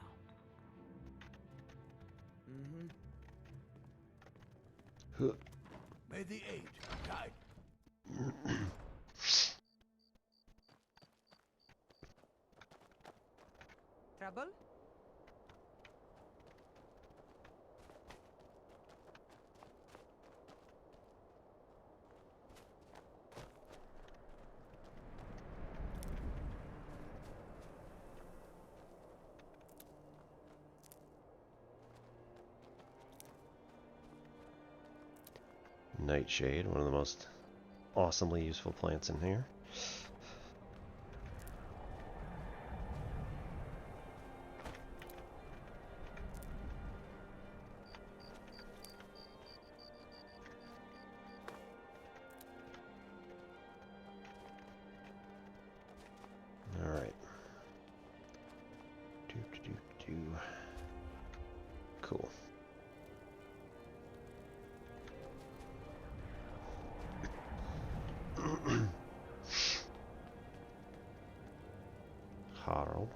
May the 8 guide. Trouble? Nightshade, one of the most awesomely useful plants in here. All right. Cool. Harald.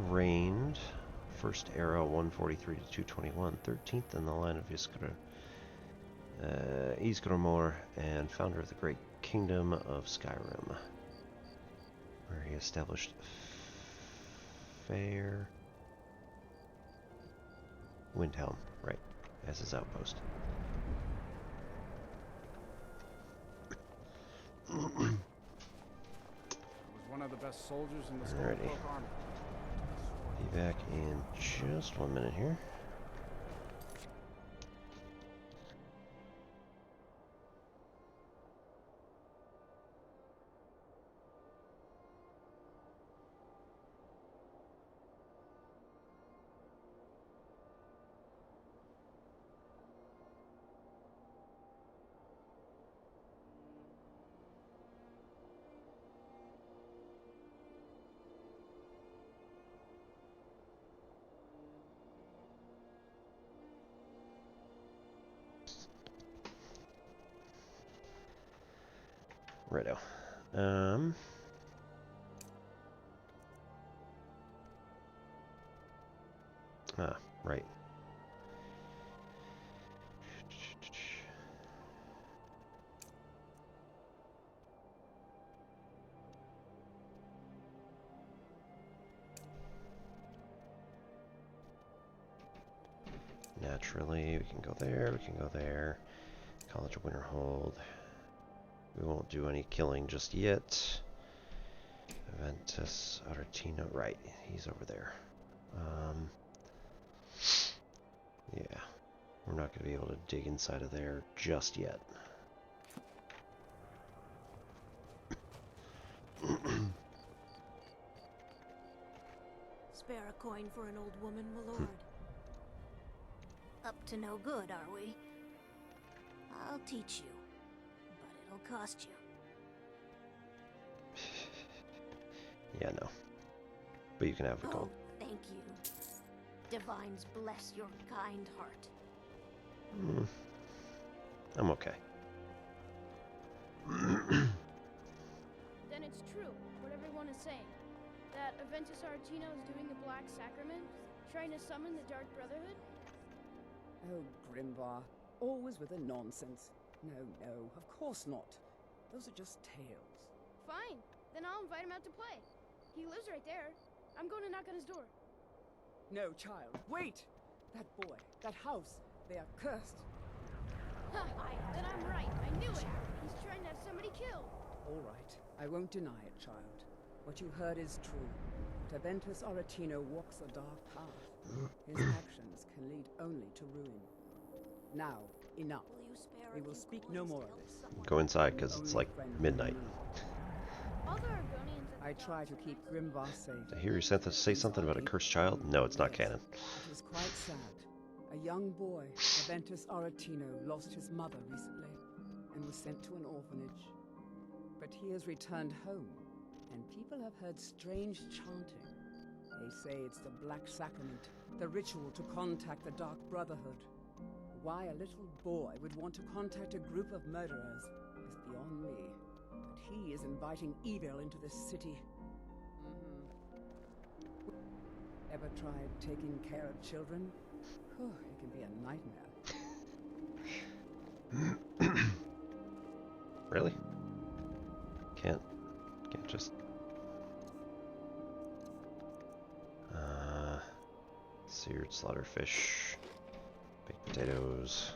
Reigned. First era 143 to 221. 13th in the line of Ysgramor, and founder of the great kingdom of Skyrim, where he established Fair Windhelm, right, as his outpost. Was one of the best soldiers in the Stormcloak army. Be back in just 1 minute here. Righto. Right. Naturally, we can go there, we can go there. College of Winterhold. We won't do any killing just yet. Aventus Aretino, right, he's over there. Yeah, we're not going to be able to dig inside of there just yet. Spare a coin for an old woman, my lord. Up to no good, are we? I'll teach you, but it'll cost you. Yeah, no. But you can have the gold. Oh, thank you. Divines bless your kind heart. I'm okay. Then it's true, what everyone is saying. That Aventus Aretino is doing the Black Sacrament, trying to summon the Dark Brotherhood? Oh, Grimvar. Always with the nonsense. No, of course not. Those are just tales. Fine, then I'll invite him out to play. He lives right there. I'm going to knock on his door. No, child, wait! That boy, that house, they are cursed. Ha! Then I'm right. I knew it. He's trying to have somebody killed. All right, I won't deny it, child. What you heard is true. But Aventus Aretino walks a dark path. His actions can lead only to ruin. Now, enough. We will speak no more of this. Go inside, because it's like midnight. All the Argonians at I try to keep Grimvar safe. I hear you sent us to say something about a cursed child? No, it's not canon. It was quite sad. A young boy, Aventus Aretino, lost his mother recently and was sent to an orphanage. But he has returned home, and people have heard strange chanting. They say it's the Black Sacrament, the ritual to contact the Dark Brotherhood. Why a little boy would want to contact a group of murderers is beyond me. But he is inviting evil into this city. Ever tried taking care of children? It can be a nightmare. Really? Can't just... seared slaughter fish, baked potatoes.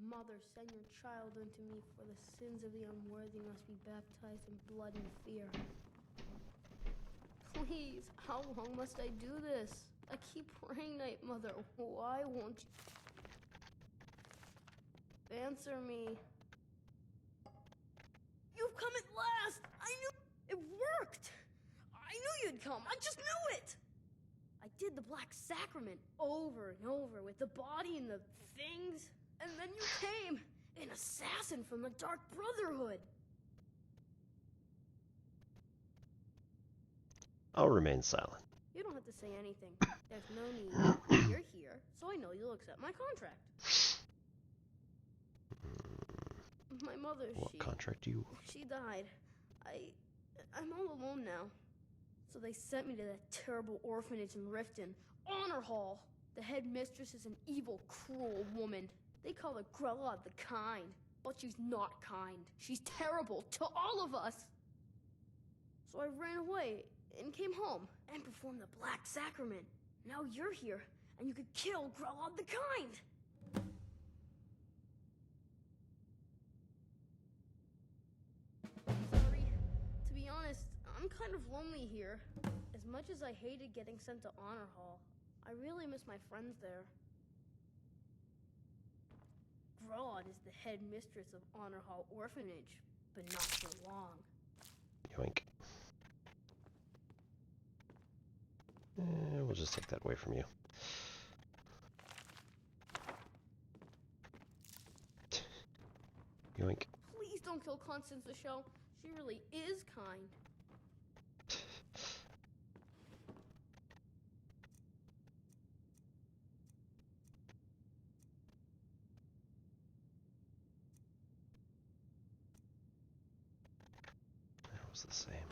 Mother, send your child unto me, for the sins of the unworthy must be baptized in blood and fear. Please, how long must I do this? I keep praying, Night Mother. Why won't you answer me? You've come at last! I knew it worked! I knew you'd come! I just knew it! I did the Black Sacrament over and over with the body and the things. And then you came, an assassin from the Dark Brotherhood. I'll remain silent. You don't have to say anything. There's no need. You're here, so I know you'll accept my contract. My mother, What contract do you want? She died. I'm all alone now. So they sent me to that terrible orphanage in Riften, Honor Hall. The headmistress is an evil, cruel woman. They call her Grella the Kind, but she's not kind. She's terrible to all of us. So I ran away and came home and performed the Black Sacrament. Now you're here, and you could kill Grella the Kind. Sorry. To be honest, I'm kind of lonely here. As much as I hated getting sent to Honor Hall, I really miss my friends there. Broad is the head mistress of Honor Hall Orphanage, but not for long. Yoink. We'll just take that away from you. Yoink. Please don't kill Constance the Shell. She really is kind. The same.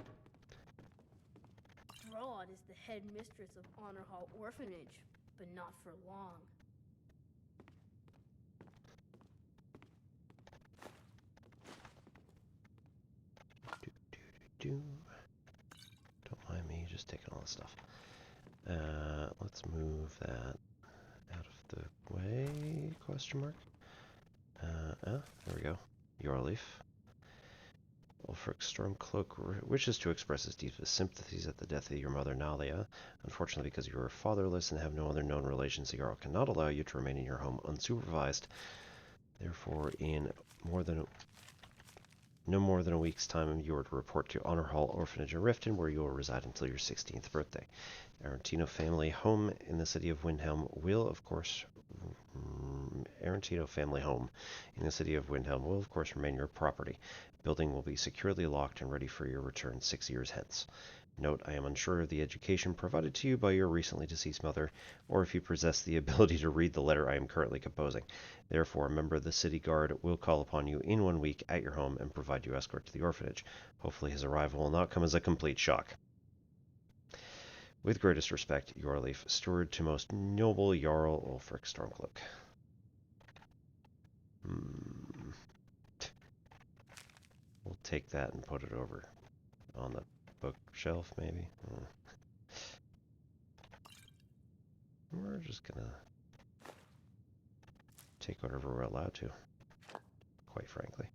Broad is the head mistress of Honor Hall Orphanage, but not for long. Don't mind me just taking all this stuff. Let's move that out of the way, question mark. There we go. Yorleaf. Ulfric's Stormcloak wishes to express his deepest sympathies at the death of your mother, Nalia. Unfortunately, because you are fatherless and have no other known relations, the Jarl cannot allow you to remain in your home unsupervised. Therefore, in no more than a week's time, you are to report to Honor Hall Orphanage in Riften, where you will reside until your 16th birthday. Argentino family home in the city of Windhelm will, of course, remain your property. Building will be securely locked and ready for your return 6 years hence. Note, I am unsure of the education provided to you by your recently deceased mother, or if you possess the ability to read the letter I am currently composing. Therefore, a member of the city guard will call upon you in 1 week at your home and provide you escort to the orphanage. Hopefully his arrival will not come as a complete shock. With greatest respect, Yorleaf, steward to most noble Jarl Ulfric Stormcloak. We'll take that and put it over on the bookshelf, maybe. We're just gonna take whatever we're allowed to, quite frankly.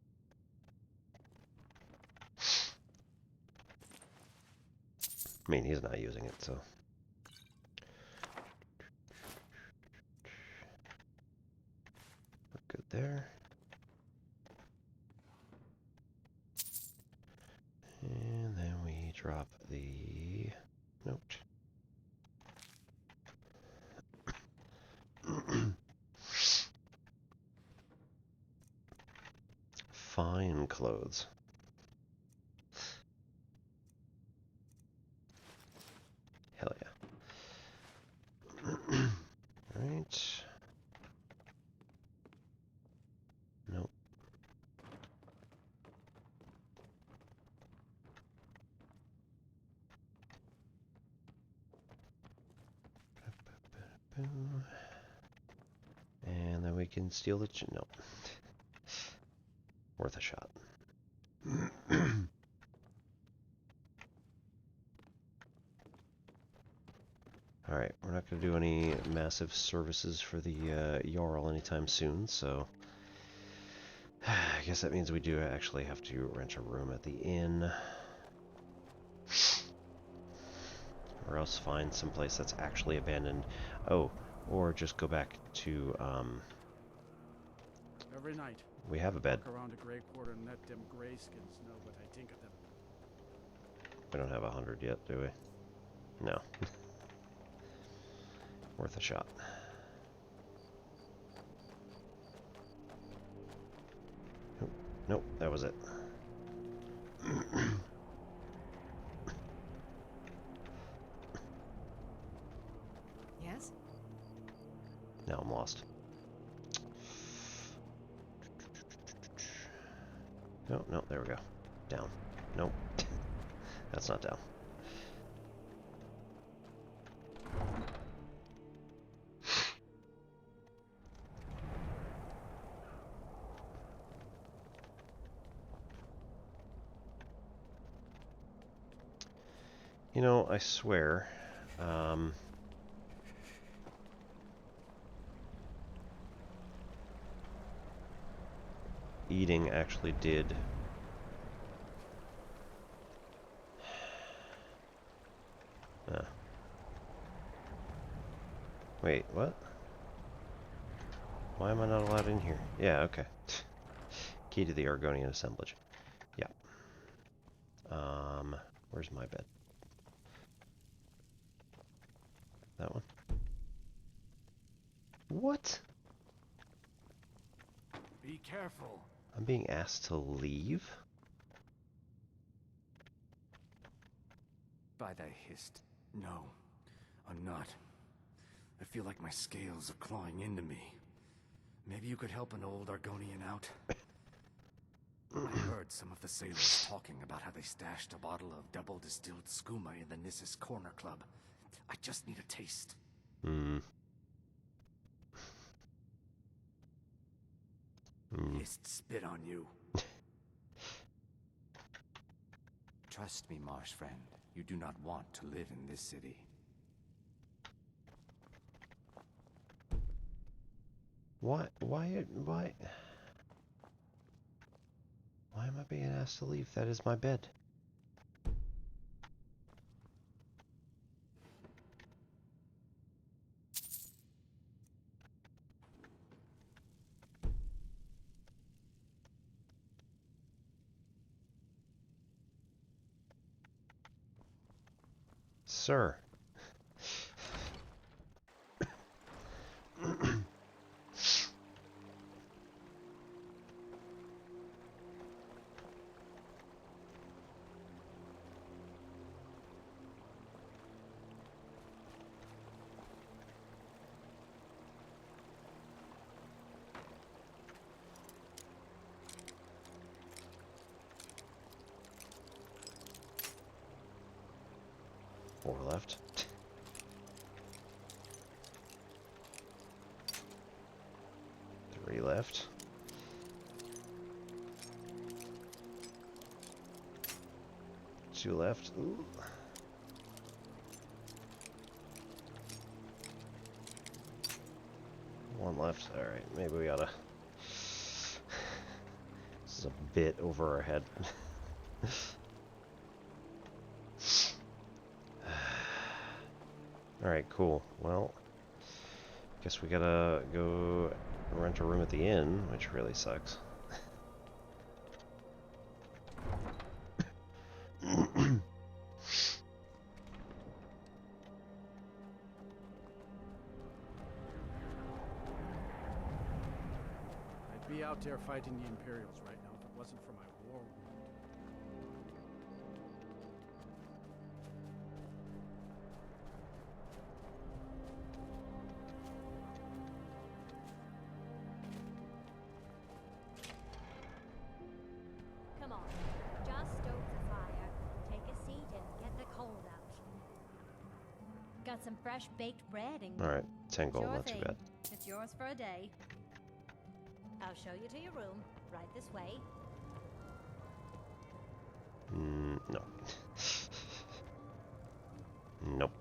I mean, he's not using it, so. We're good there. And then we drop the note. Fine clothes. Hell yeah. Alright. Nope. And then we can steal the... No. Worth a shot. Alright, we're not going to do any massive services for the Jarl anytime soon, so... I guess that means we do actually have to rent a room at the inn. Or else find someplace that's actually abandoned. Oh, or just go back to, Every night, we have a bed. walk around a gray quarter and let them grayskins know what I think of them. We don't have 100 yet, do we? No. Worth a shot. Nope, nope, that was it. Yes? Now I'm lost. No, no, there we go. Down. Nope. That's not down. You know, I swear, eating actually did wait, what? Why am I not allowed in here? Yeah, okay. Key to the Argonian assemblage. Yeah. Where's my bed? That one? What? Be careful. I'm being asked to leave? By thy hist. No, I'm not. I feel like my scales are clawing into me. Maybe you could help an old Argonian out? I heard some of the sailors talking about how they stashed a bottle of double distilled skooma in the Nissus Corner Club. I just need a taste. Hist spit on you. Trust me, Marsh friend. You do not want to live in this city. Why am I being asked to leave? That is my bed. Sir. left. 3 left. Two left. Ooh. One left. Alright, maybe we oughta... This is a bit over our head. Alright, cool. Well, guess we gotta go rent a room at the inn, which really sucks. I'd be out there fighting the Imperials right now if it wasn't for my war wound. Come on, just stoke the fire, take a seat, and get the cold out. Got some fresh baked bread and... Alright, 10 gold, Sure not too thing. bad. It's yours for a day. I'll show you to your room, right this way. No. Nope.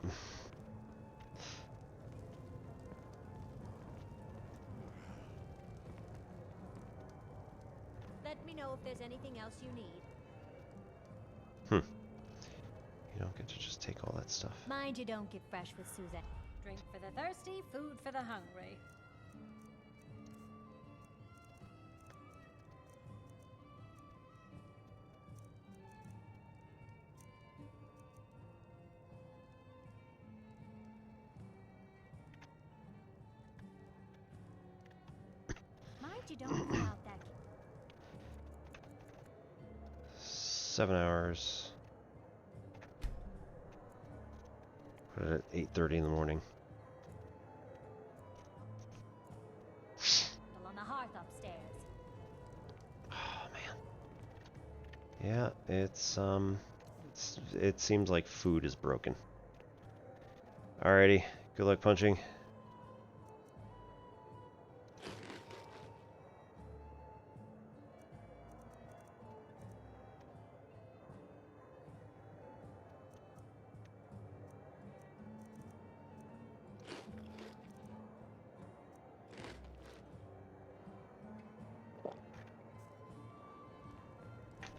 Let me know if there's anything else you need. You don't get to just take all that stuff. Mind you don't get fresh with Suzanne. Drink for the thirsty, food for the hungry. Mind you don't pull out that... 7 hours. Put it at 8:30 in the morning. Still on the hearth upstairs. Oh man. Yeah, it seems like food is broken. Alrighty, good luck punching.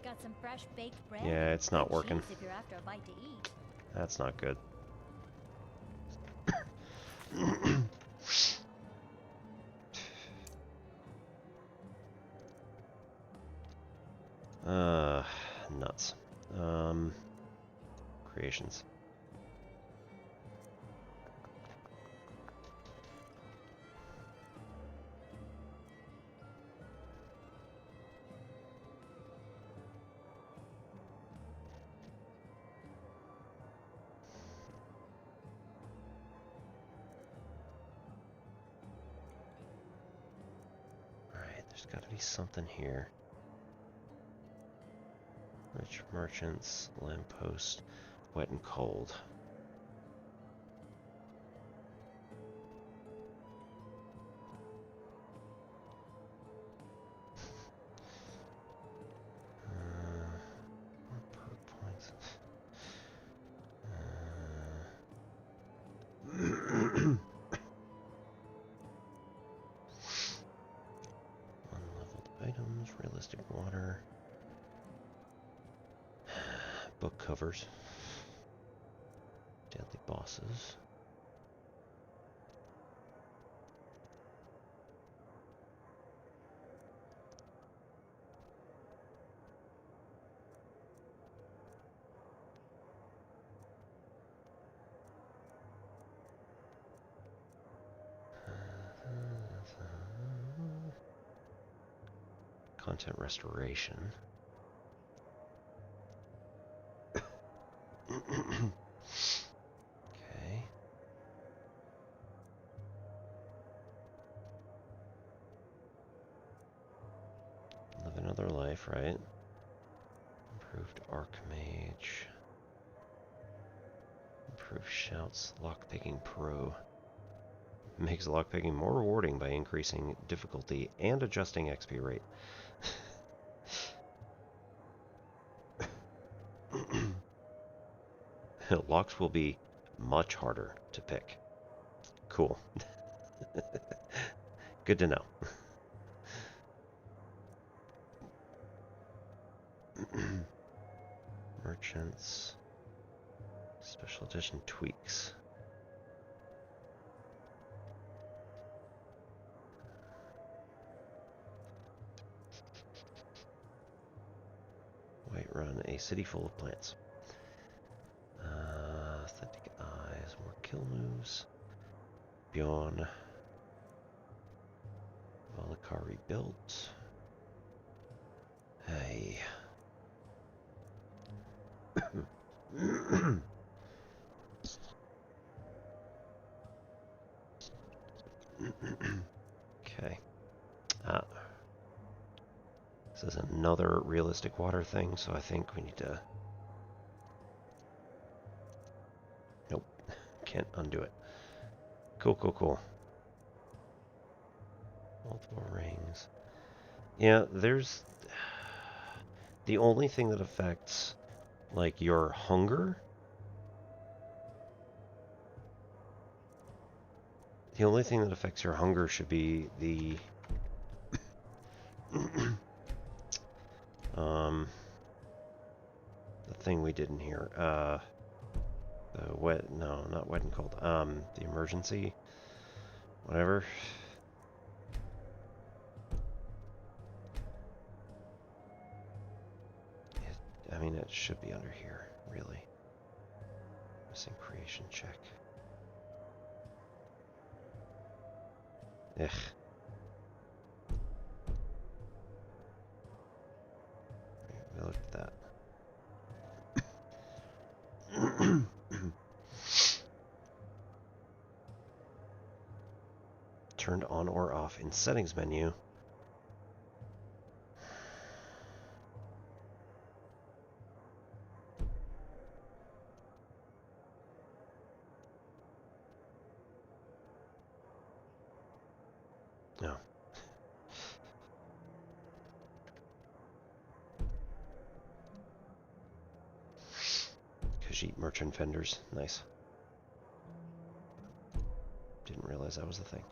Got some fresh baked bread. Yeah, it's not and working. cheese if you're after a bite to eat. That's not good. Nuts. Creations. There's got to be something here. Rich merchants, lamppost, wet and cold. Perk points. Unleveled items, realistic water. Book covers. Deadly bosses. Content restoration. Okay. Live another life, right? Improved Archmage. Proof shouts lockpicking pro. Makes lockpicking more rewarding by increasing difficulty and adjusting XP rate. Locks will be much harder to pick. Cool. Good to know. Merchants. Special edition tweaks. Whiterun, a city full of plants. Authentic eyes, more kill moves. Bjorn. Valakar rebuilt. Hey. Okay. This is another realistic water thing, so I think we need to... Nope. Can't undo it. Cool, cool, cool. Multiple rings. Yeah, there's... The only thing that affects, like, your hunger... The only thing that affects your hunger should be the... the thing we did in here. The wet... No, not wet and cold. The emergency... Whatever. I mean, it should be under here, really. Missing creation check. Ugh. We looked at that. Turned on or off in settings menu. No. Khajiit merchant vendors. Nice. Didn't realize that was the thing.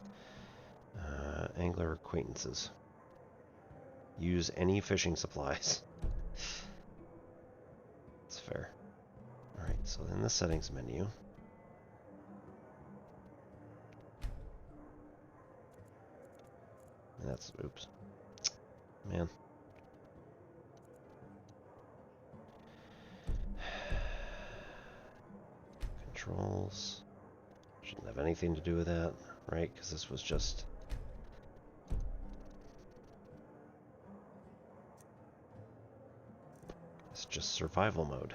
Angler acquaintances. Use any fishing supplies. That's fair. Alright, so in the settings menu. That's, oops. Man. Controls. Shouldn't have anything to do with that, right? Because this was just... It's just survival mode.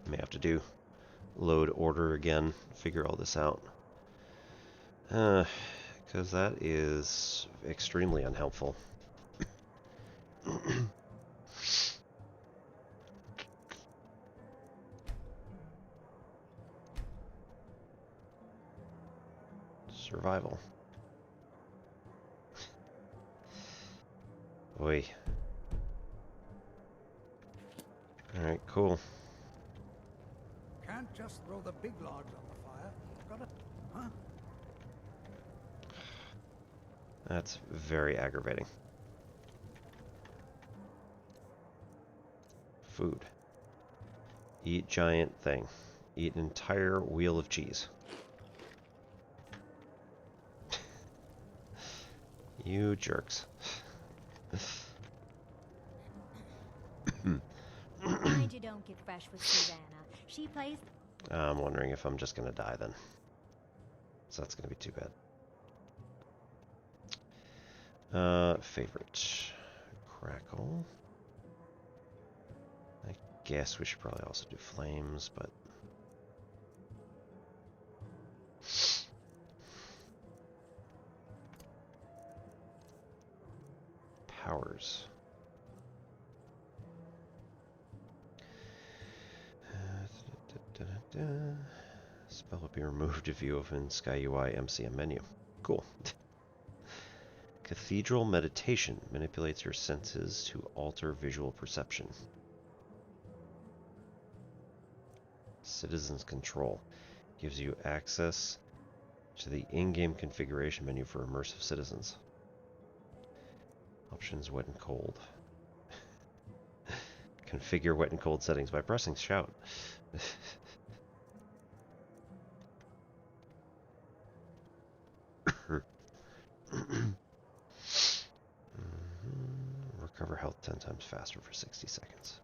May have to do load order again, figure all this out. Because that is extremely unhelpful. Survival. Oi. Alright, cool. Can't just throw the big logs on the fire. Gotta... Huh? That's very aggravating. Food. Eat giant thing. Eat an entire wheel of cheese. You jerks. Mind you don't get fresh with Susanna. She plays... I'm wondering if I'm just gonna die then. So that's gonna be too bad. Favorite. Crackle. I guess we should probably also do flames, but powers. Spell will be removed if you open Sky UI MCM menu. Cool. Cathedral meditation manipulates your senses to alter visual perception. Citizens control gives you access to the in-game configuration menu for immersive citizens. Options wet and cold. Configure wet and cold settings by pressing shout. Recover health 10 times faster for 60 seconds.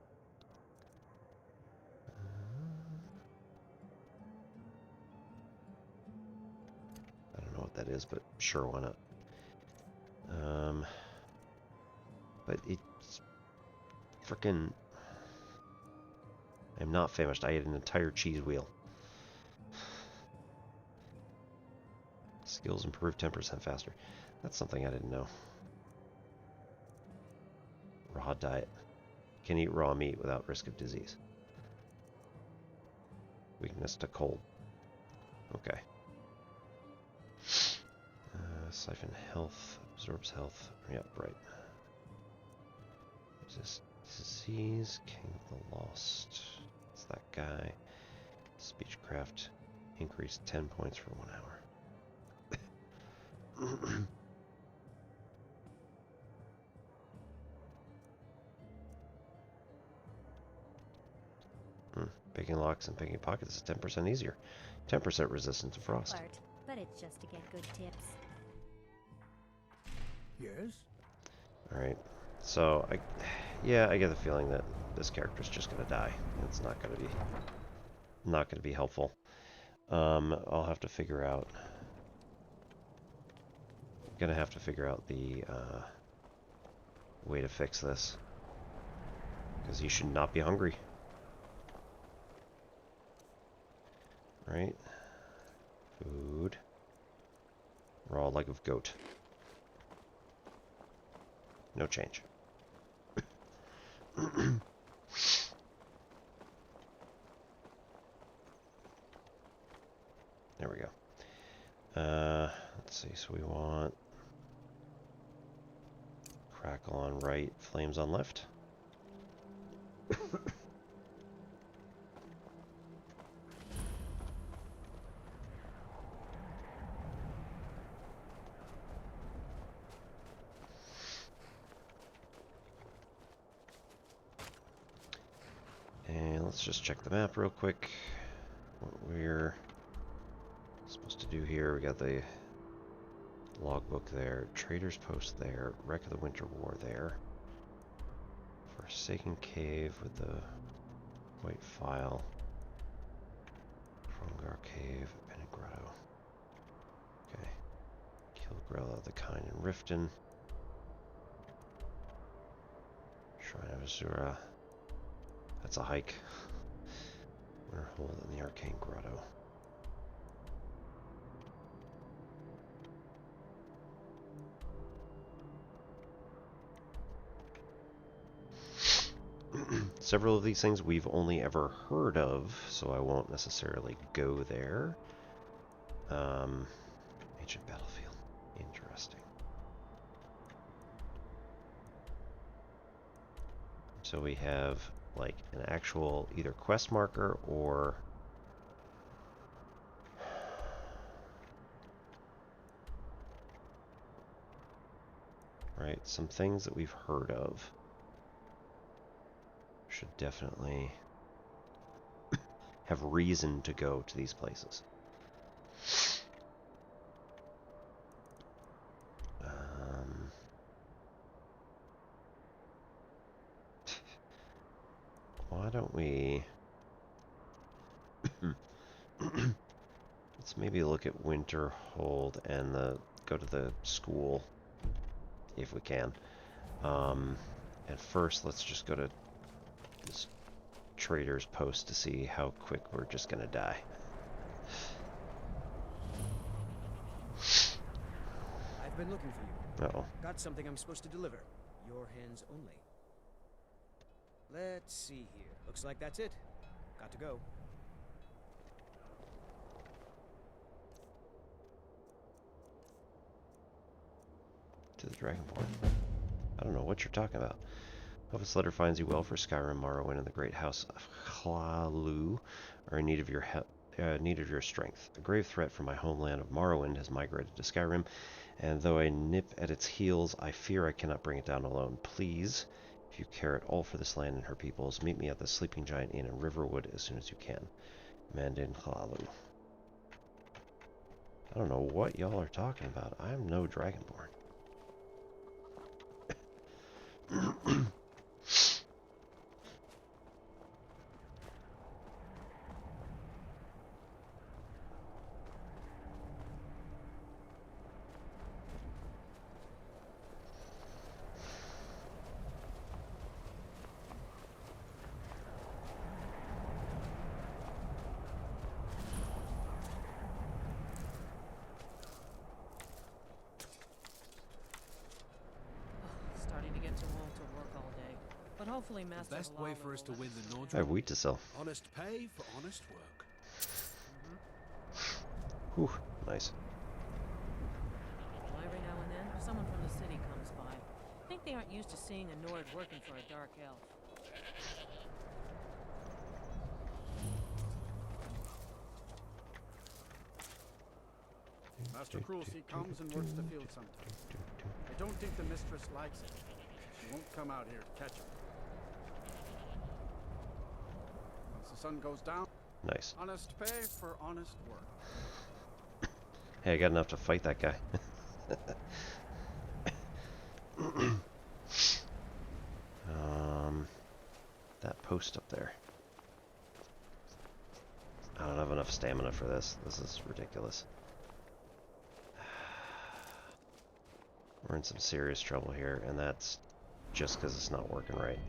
I don't know what that is, but sure, why not? But it's frickin'... I'm not famished. I ate an entire cheese wheel. Skills improve 10% faster. That's something I didn't know. Raw diet. Can eat raw meat without risk of disease. Weakness to cold. Okay. Siphon health. Absorbs health. Yep, right. Resist disease. King of the Lost. It's that guy. Speechcraft. Increase 10 points for 1 hour. Picking locks and picking pockets is 10% easier. 10% resistant to frost. But it's just to get good tips. Yes? Alright. So, I get the feeling that this character's just gonna die. It's not gonna be helpful. I'll have to figure out... I'm gonna have to figure out the way to fix this. Because he should not be hungry. Right? Food. Raw leg of goat. No change. There we go. Let's see, so we want crackle on right, flames on left. And let's just check the map real quick. What we're supposed to do here, we got the logbook there, Trader's Post there, Wreck of the Winter War there, Forsaken Cave with the white file, Frongar Cave, Bennett Grotto. Okay. Kilgrella, the Kind in Riften. Shrine of Azura. That's a hike. Winterhold in the Arcane Grotto. Several of these things we've only ever heard of, so I won't necessarily go there. Ancient Battlefield. Interesting. So we have like an actual either quest marker or right, some things that we've heard of. Should definitely have reason to go to these places. Why don't we... Let's maybe look at Winterhold and go to the school, if we can. And first, let's just go to this Trader's Post to see how quick we're just gonna die. I've been looking for you. Uh-oh. Got something I'm supposed to deliver. Your hands only. Let's see here. Looks like that's it. Got to go. To the Dragonborn. I don't know what you're talking about. Hope this letter finds you well, for Skyrim, Morrowind, and the great house of Hlalu are in need of your strength. A grave threat from my homeland of Morrowind has migrated to Skyrim, and though I nip at its heels, I fear I cannot bring it down alone. Please, if you care at all for this land and her peoples, meet me at the Sleeping Giant Inn in Riverwood as soon as you can. Mandin Hlalu. I don't know what y'all are talking about. I'm no Dragonborn. Starting to get too old to work all day. But hopefully Master The best way for us to win the Nords. I have wheat to sell. Honest pay for honest work. Whew, nice. Well, every now and then, someone from the city comes by. I think they aren't used to seeing a Nord working for a dark elf. Master Cruelty comes and works the field sometimes. I don't think the mistress likes it. She won't come out here to catch him. Once the sun goes down, Nice. honest pay for honest work. Hey, I got enough to fight that guy. That post up there. I don't have enough stamina for this. This is ridiculous. We're in some serious trouble here, and that's just because it's not working right.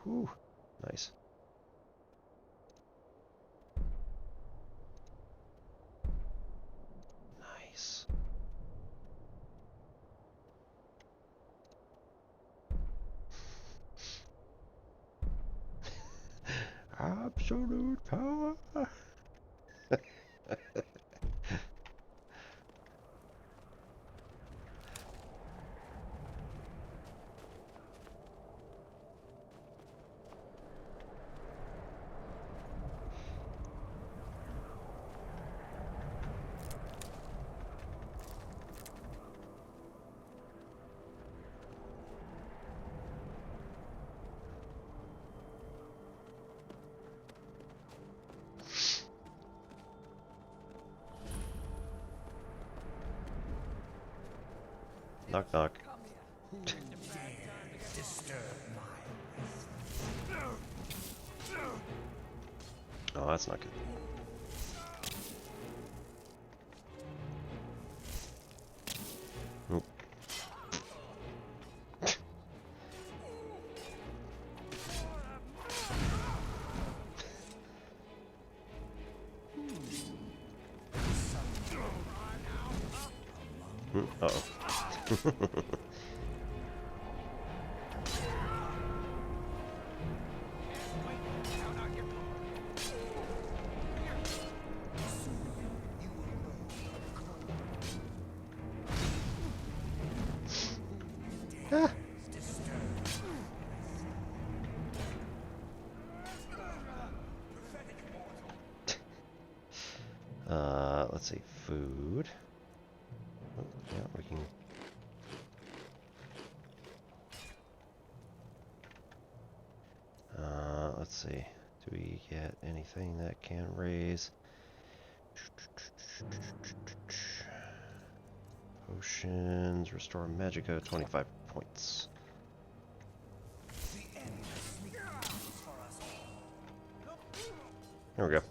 Whew, nice. Nice. Absolute power. Knock knock. Oh, that's not good. Oop. Uh-oh. Let's see, food. Oh, yeah, we can. Let's see. Do we get anything that can raise? Potions, restore Magica, 25 points. There we go.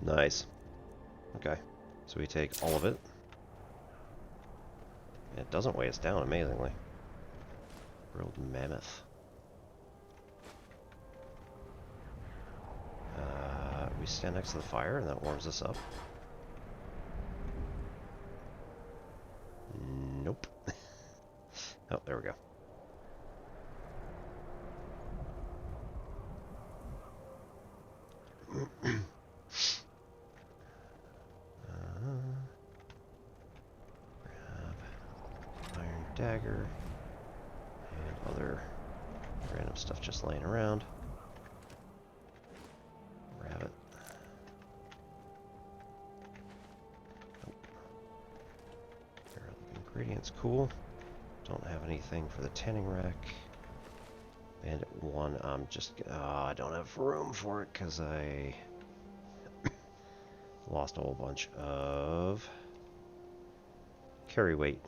Nice. Okay, so we take all of it. It doesn't weigh us down, amazingly. Grilled mammoth. stand next to the fire and that warms us up? Nope. Oh, there we go. Grab iron dagger and other random stuff just laying around. Rabbit. Nope. Ingredients, cool. Don't have anything for the tanning rack. Bandit 1, I'm just... I don't have room for it because I lost a whole bunch of carry weight.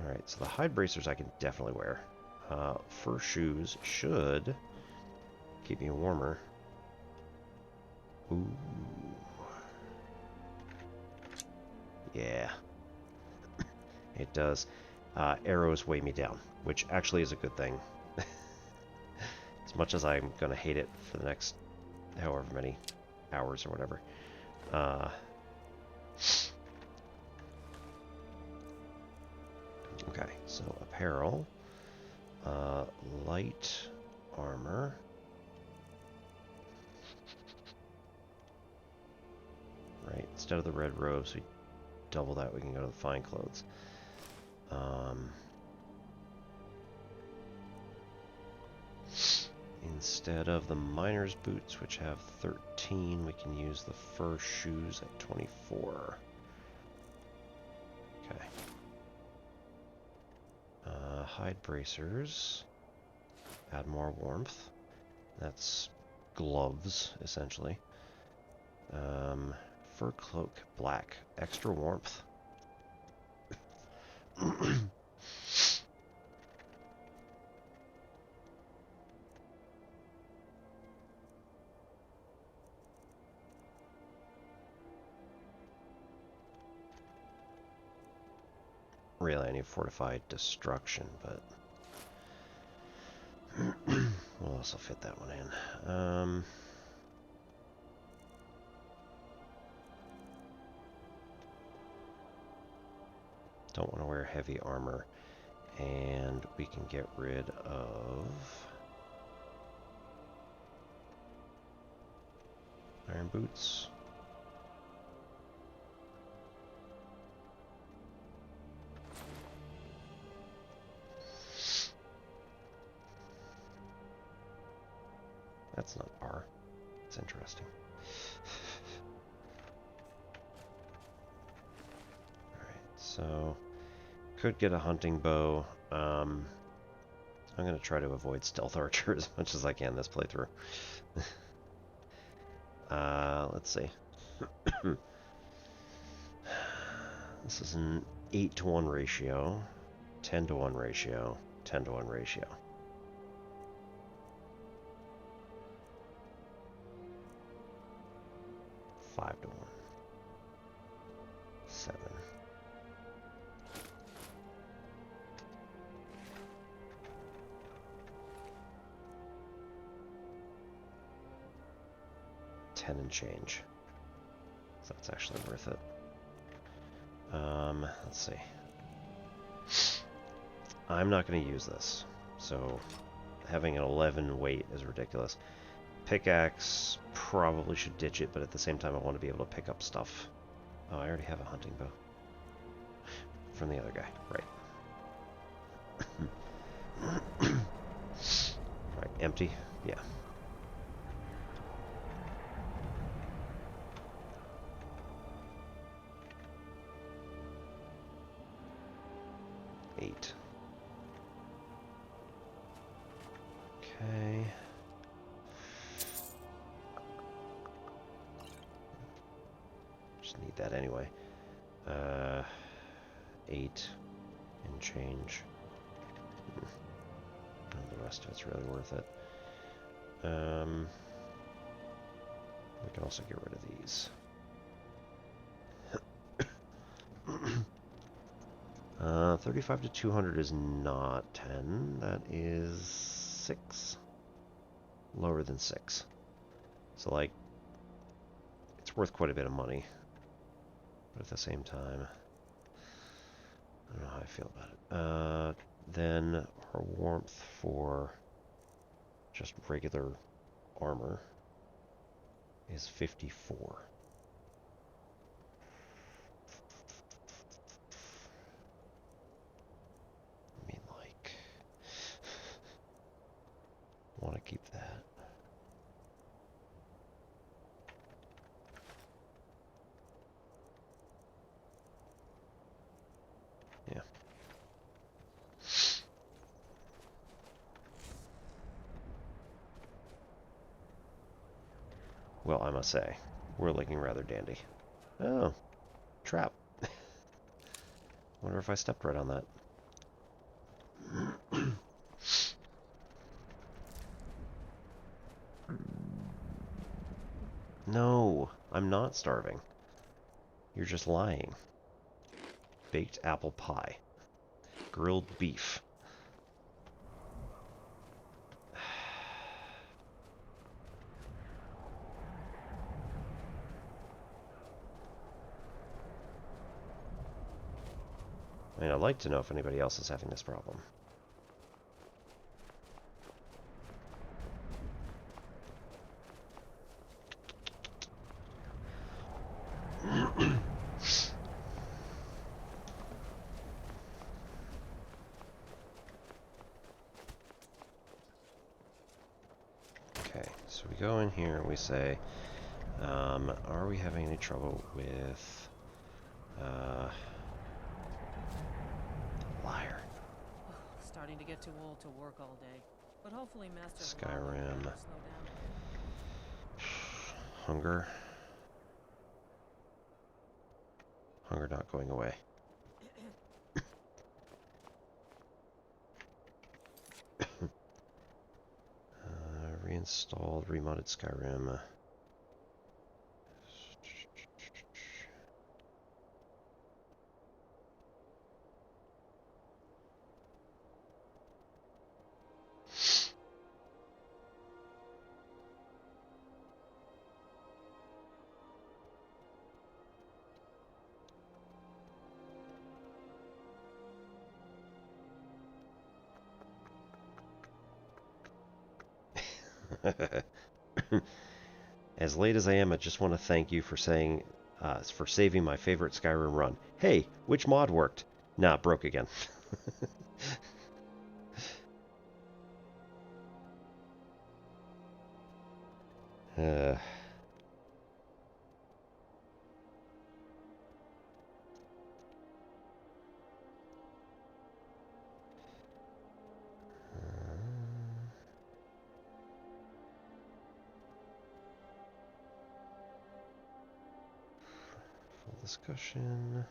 Alright, so the hide bracers I can definitely wear. Fur shoes should keep me warmer. Ooh. Yeah. It does. Arrows weigh me down, which actually is a good thing. As much as I'm going to hate it for the next however many hours or whatever. Okay, so apparel. Light armor. Right, instead of the red robes, we double that, we can go to the fine clothes. Instead of the miner's boots, which have 13, we can use the fur shoes at 24. Okay. Hide bracers. Add more warmth. That's gloves, essentially. Fur cloak, black. Extra warmth. Really, I need fortified destruction, but we'll also fit that one in. Don't want to wear heavy armor, and we can get rid of iron boots. That's not R. It's interesting. Alright, so could get a hunting bow. I'm going to try to avoid stealth archer as much as I can this playthrough. Let's see. This is an 8-to-1 ratio, 10-to-1 ratio, 10-to-1 ratio. 5-to-1. 7. And change. So that's actually worth it. Let's see. I'm not going to use this. So having an 11 weight is ridiculous. Pickaxe, probably should ditch it, but at the same time I want to be able to pick up stuff. Oh, I already have a hunting bow. From the other guy, right. Right, empty? Yeah. Okay. Just need that anyway. 8 and change. The rest of it's really worth it. We can also get rid of these. 35 to 200 is not 10. That is 6? Lower than 6. So, like, it's worth quite a bit of money. But at the same time, I don't know how I feel about it. Then her warmth for just regular armor is 54. I mean, like, want to keep that. Yeah. Well, I must say, we're looking rather dandy. Oh, trap. Wonder if I stepped right on that. No, I'm not starving. You're just lying. Baked apple pie. Grilled beef. I mean, I'd like to know if anybody else is having this problem. Okay, so we go in here and we say, are we having any trouble with, liar. Starting to get too old to work all day, but hopefully Master Skyrim. will slow down. Hunger. Hunger not going away. Reinstalled, remodded Skyrim. As late as I am, I just want to thank you for saying, for saving my favorite Skyrim run. Hey, which mod worked? Nah, broke again. Full discussion.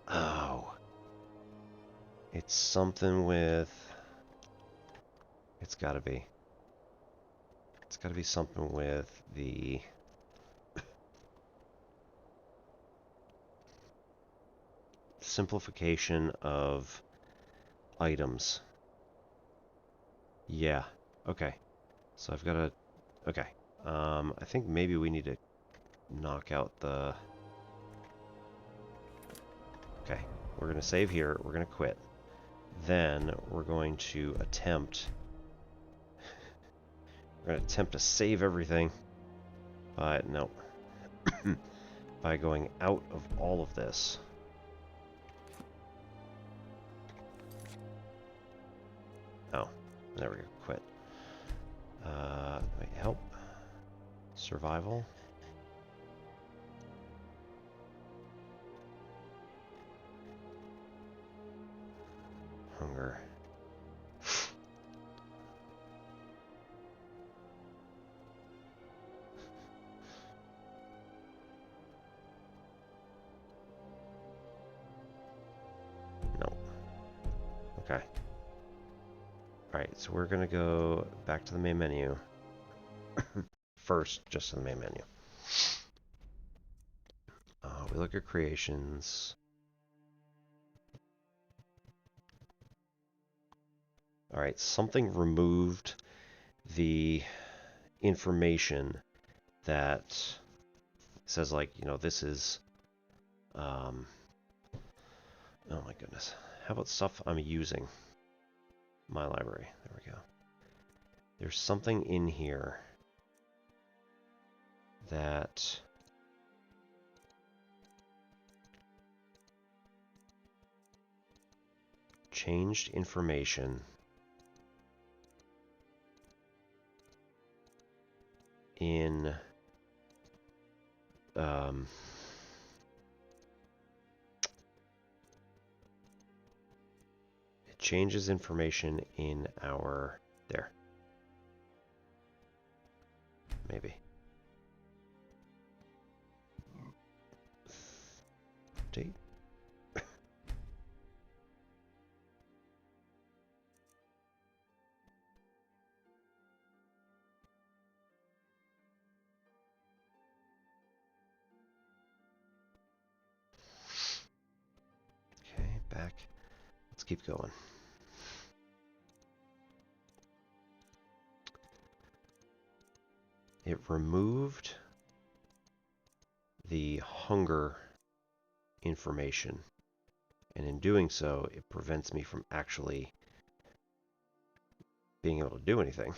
Oh. It's something with... It's gotta be something with the... simplification of items. Yeah. Okay. So I've got to... Okay. I think maybe we need to knock out the... Okay. We're going to save here. We're going to quit. Then we're going to attempt... We're going to attempt to save everything. But no. By going out of all of this. Oh, there we go. Quit. Wait, help. Survival. Hunger. No. Okay. Alright, so we're going to go back to the main menu. First, just to the main menu. We look at creations. Alright, something removed the information that says, like, you know, this is, oh my goodness. How about stuff I'm using? My library. There we go. There's something in here that changed information in it changes information in our there. Maybe. Update. Okay, back. Let's keep going. It removed the hunger information, and in doing so, it prevents me from actually being able to do anything.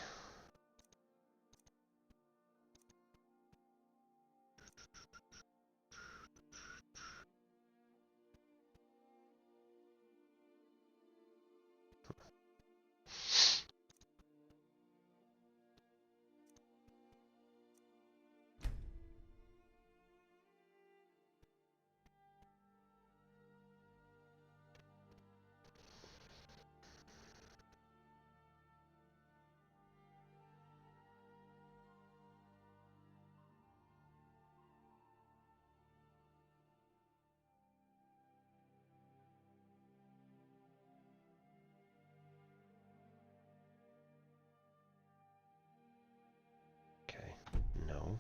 No.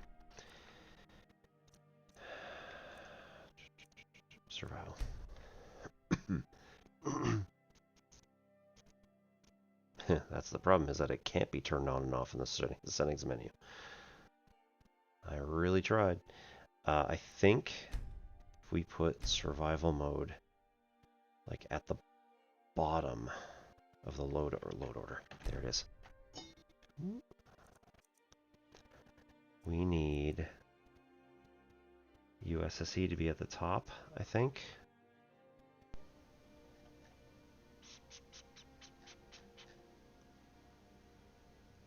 Survival. That's the problem, is that it can't be turned on and off in the settings menu. I really tried. I think if we put survival mode like at the bottom of the load order. There it is. We need USSE to be at the top, I think.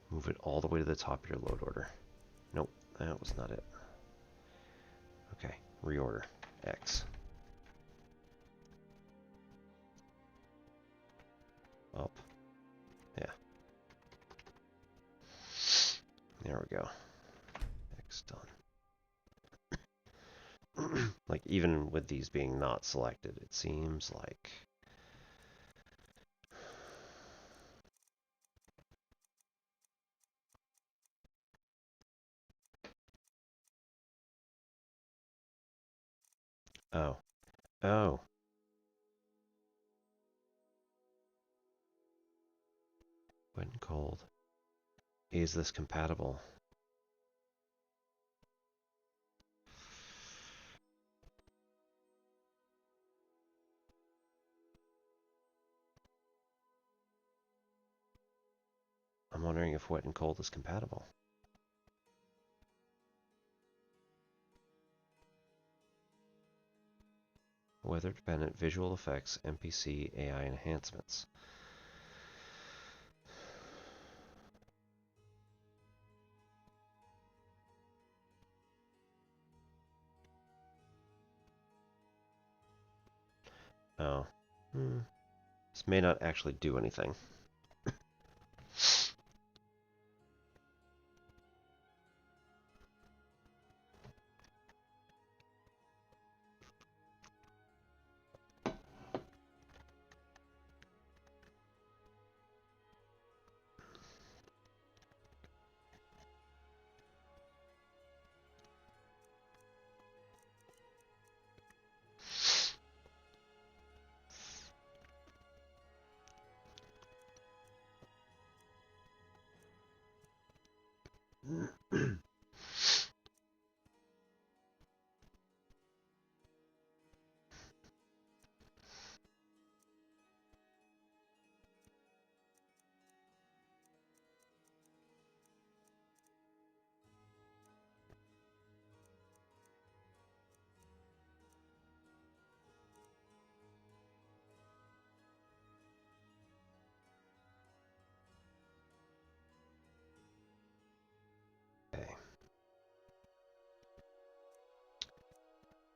Move it all the way to the top of your load order. Nope, that was not it. Okay, reorder. X. Up. Yeah. There we go. X done. Like, even with these being not selected, it seems like... Oh. Oh. Wet and cold. Is this compatible? I'm wondering if wet and cold is compatible. Weather-dependent visual effects, NPC, AI enhancements. Oh. This may not actually do anything.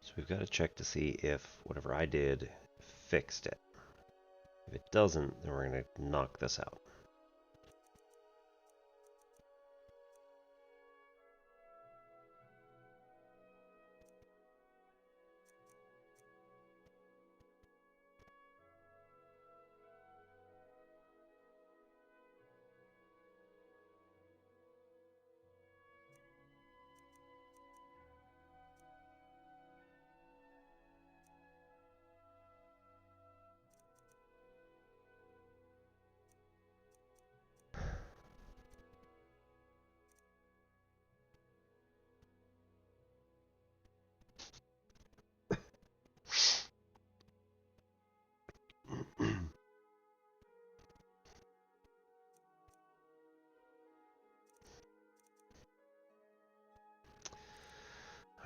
So we've got to check to see if whatever I did fixed it. If it doesn't, then we're going to knock this out.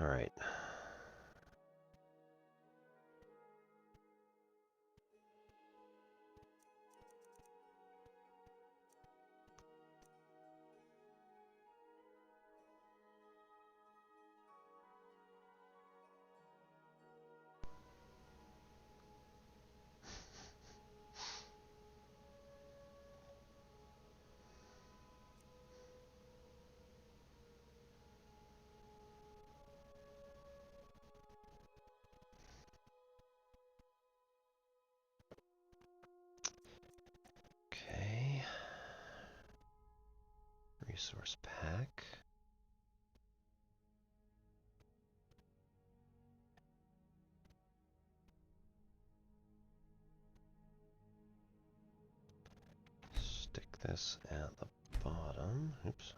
All right. Okay. Resource pack. Stick this at the bottom. Oops.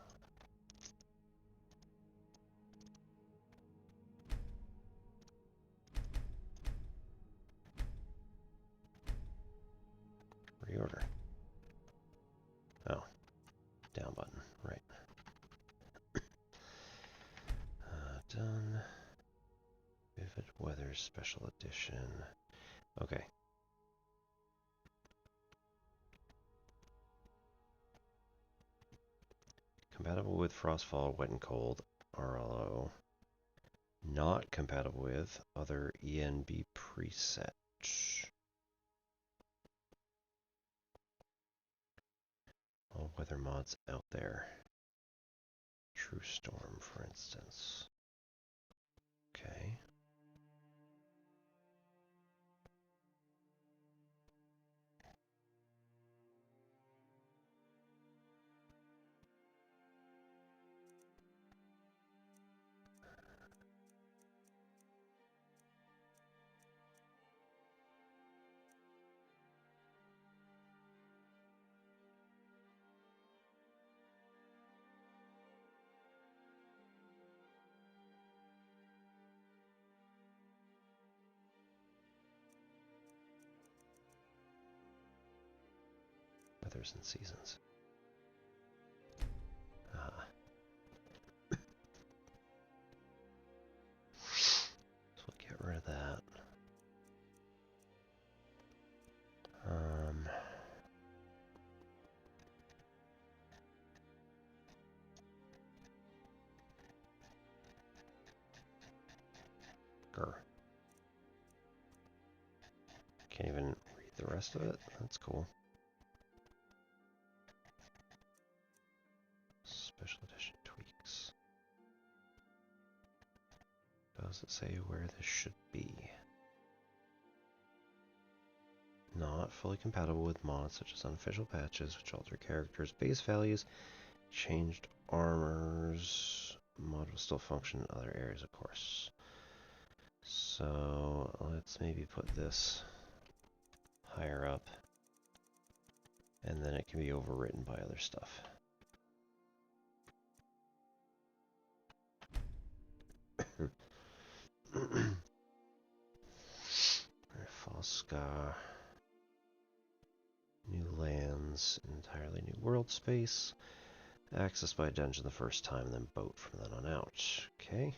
Reorder. Oh, down button, right. Done. Vivid Weather Special Edition. Okay. Compatible with Frostfall, Wet and Cold, RLO. Not compatible with other ENB presets. All weather mods out there. True Storm, for instance. Okay. Weathers and seasons. So we'll get rid of that. Grr. Can't even read the rest of it. That's cool. Special edition tweaks. Does it say where this should be? Not fully compatible with mods such as unofficial patches, which alter characters' base values, changed armors. Mod will still function in other areas, of course. So let's maybe put this higher up, and then it can be overwritten by other stuff. Fosca. New lands, entirely new world space. Access by a dungeon the first time, then boat from then on out. Okay.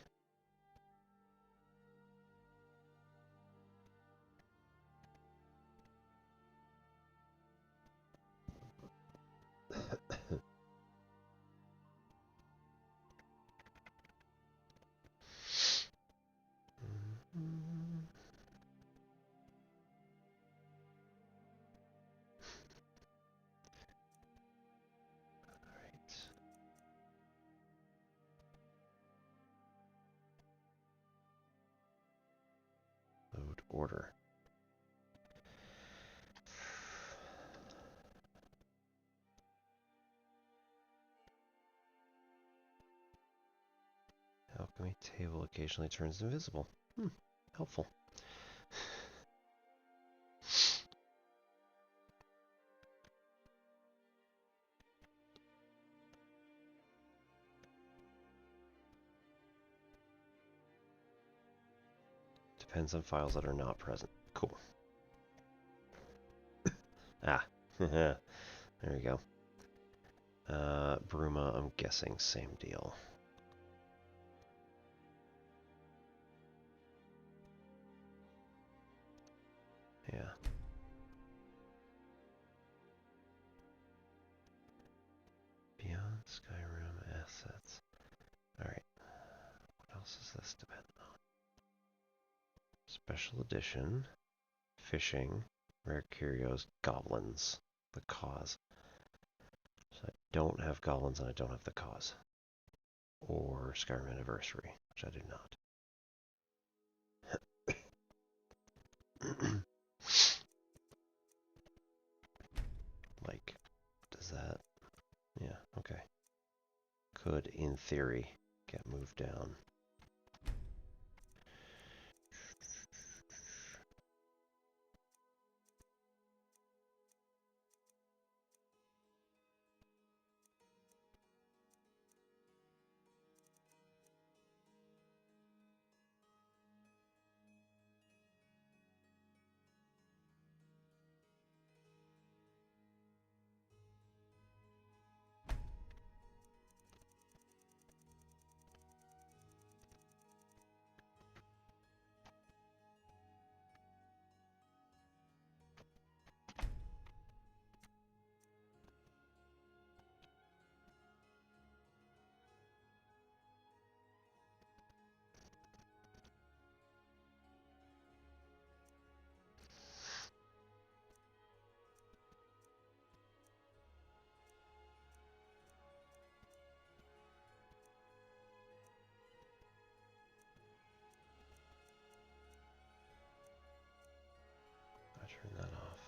order. Alchemy table occasionally turns invisible. Helpful. Depends on files that are not present. Cool. There you go. Bruma, I'm guessing same deal. Yeah. Beyond Skyrim assets. Alright. What else is this dependent on? Special edition. Fishing. Rare curios. Goblins. The cause. So I don't have goblins and I don't have the cause. Or Skyrim Anniversary, which I do not. Like, does that... Yeah, okay. Could, in theory, get moved down. Turn that off.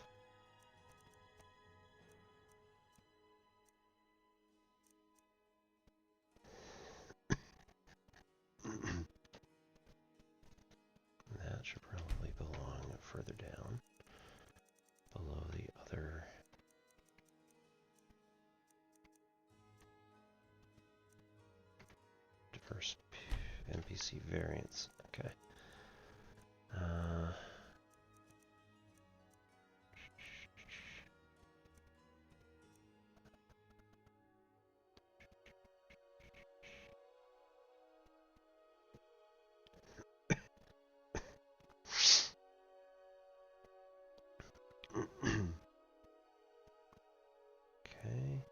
That should probably belong further down, below the other. Diverse NPC variants. Okay. Okay.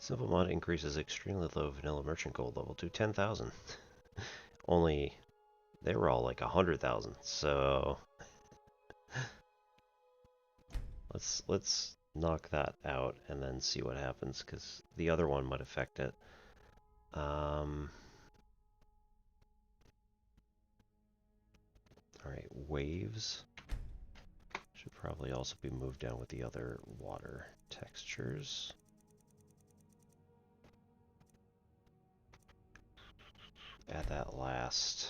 Simple mod increases extremely low vanilla merchant gold level to 10,000. Only they were all like 100,000. So let's knock that out and then see what happens, because the other one might affect it. All right, waves Should probably also be moved down with the other water textures. Add that last.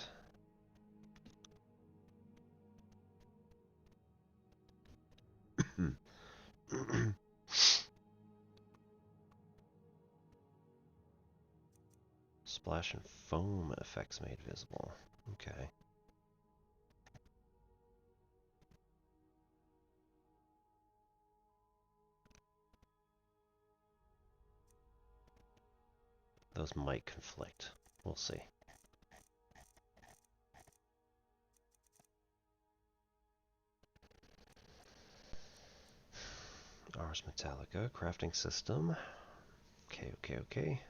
Splash and foam effects made visible. Okay. Those might conflict. We'll see. Ars Metallica, crafting system. Okay.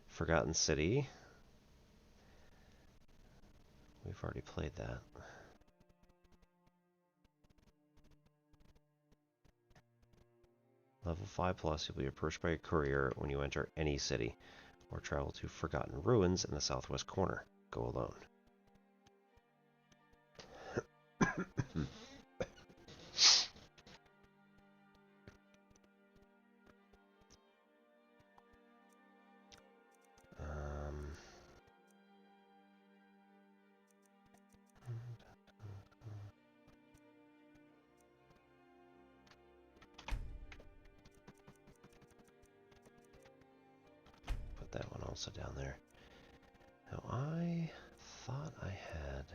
Forgotten City. We've already played that. Level 5+, you'll be approached by a courier when you enter any city, or travel to Forgotten Ruins in the southwest corner. Go alone. Put that one also down there. Now I thought I had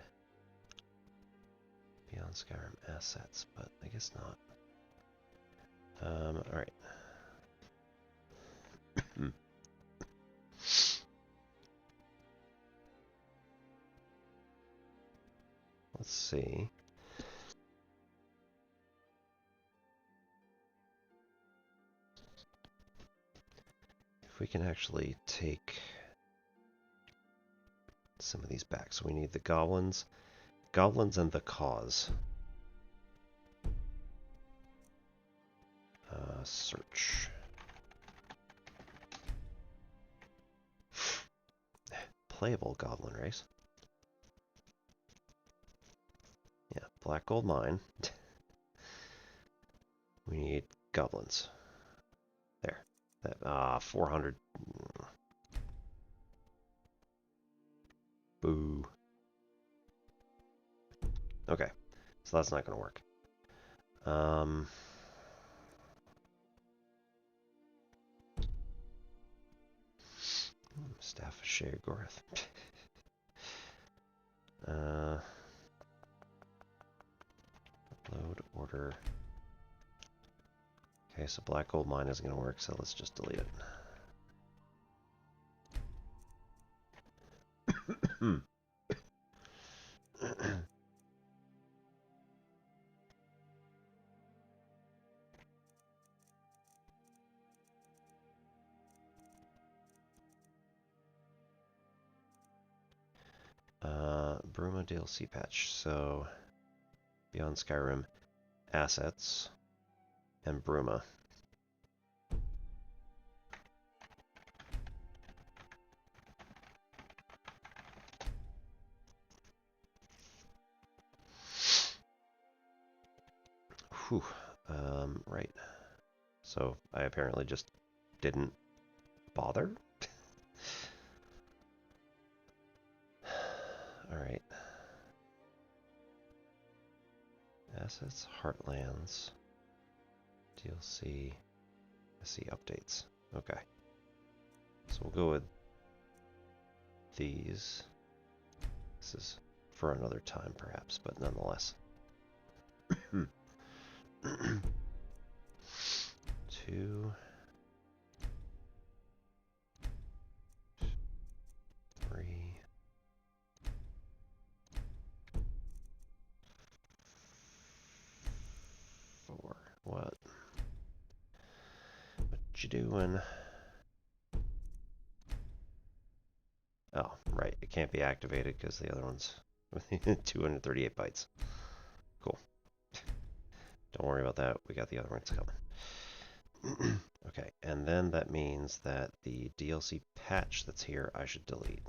Beyond Skyrim assets, but I guess not. Alright. Let's see. If we can actually take some of these back. So we need the goblins. Goblins and the cause. Search. Playable goblin race. Yeah, black gold mine. We need goblins. There. That 400. Boo. Okay. So that's not going to work. Staff of Sheogorath. Load order. Okay, so black gold mine isn't going to work, so let's just delete it. Bruma DLC patch. So Beyond Skyrim assets and Bruma. Whew. Right. So I apparently just didn't bother. Alright. Assets, Heartlands, DLC, SE updates. Okay. So we'll go with these. This is for another time, perhaps, but nonetheless. 2, 3, 4. What you doing? Oh, right. It can't be activated because the other one's 238 bytes. Cool. Don't worry about that. We got the other ones coming. Okay, and then that means that the DLC patch that's here, I should delete.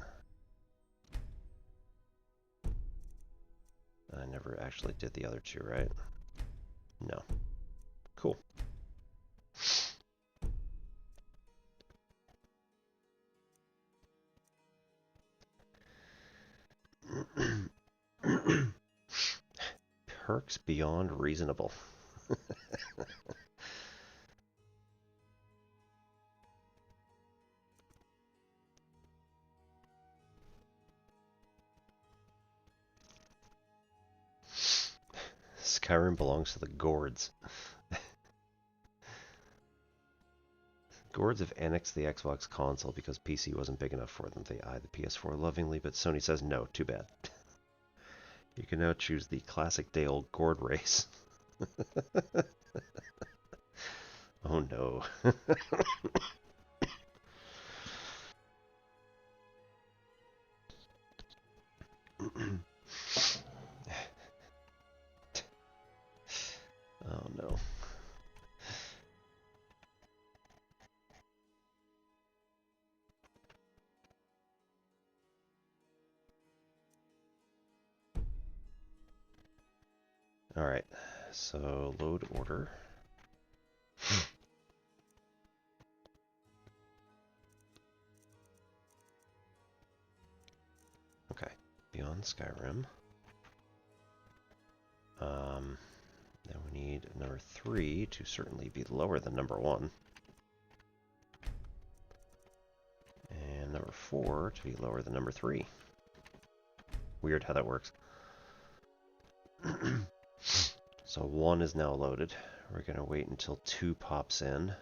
I never actually did the other two, right? No. Cool. Perks beyond reasonable. Skyrim belongs to the Gourds. Gourds have annexed the Xbox console because PC wasn't big enough for them. They eye the PS4 lovingly, but Sony says no, too bad. You can now choose the classic day-old Gourd race. Oh no. Oh no. Alright, so load order. Okay, beyond Skyrim. Then we need number 3 to certainly be lower than number 1. And number 4 to be lower than number 3. Weird how that works. So 1 is now loaded. We're going to wait until 2 pops in.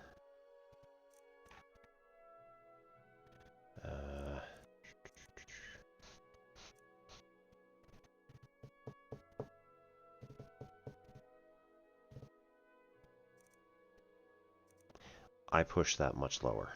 I push that much lower.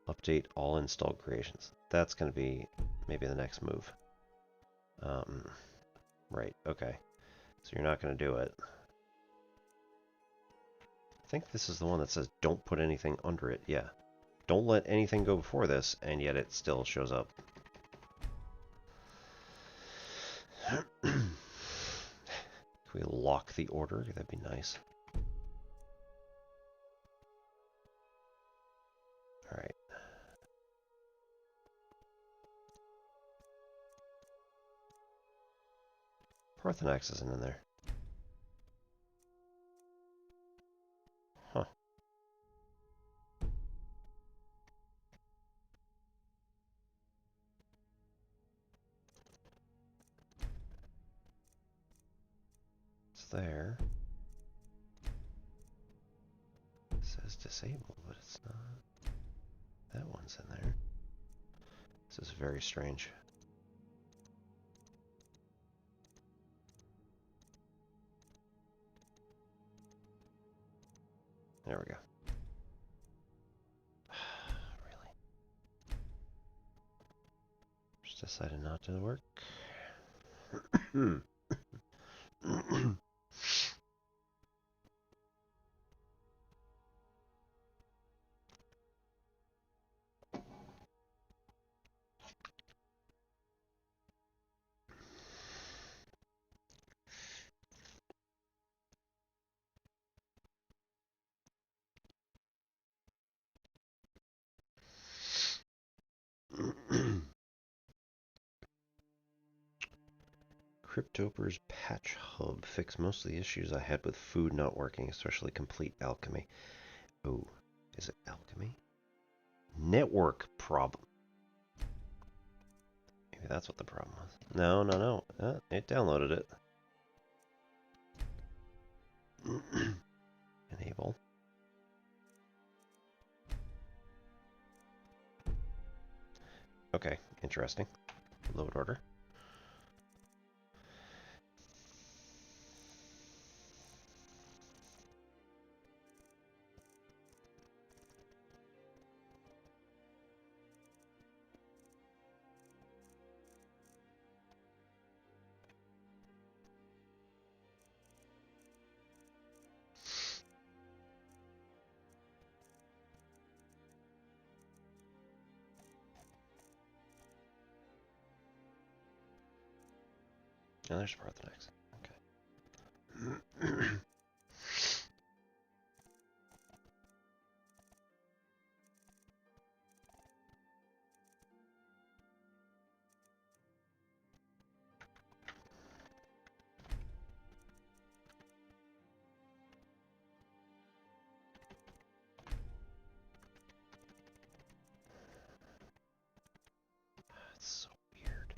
Update all installed creations. That's going to be maybe the next move. Right, okay. So you're not going to do it. I think this is the one that says don't put anything under it. Yeah. Don't let anything go before this, and yet it still shows up. Can we lock the order? That'd be nice. Alright. Parthenax isn't in there. Huh. It's there. It says disabled, but it's not. That one's in there. This is very strange. There we go. Really? Just decided not to work. Cryptoper's Patch Hub fixed most of the issues I had with food not working, especially complete alchemy. Oh, is it alchemy? Network problem. Maybe that's what the problem was. No. It downloaded it. Enable. Okay, interesting. Load order. Oh, there's Parthenax. Okay. That's so weird.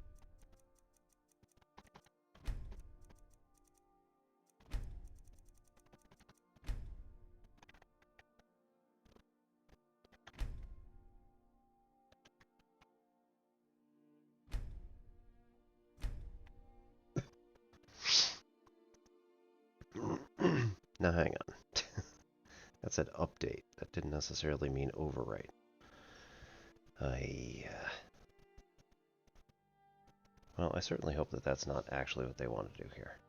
Now hang on. That said update. That didn't necessarily mean overwrite. Well, I certainly hope that that's not actually what they want to do here.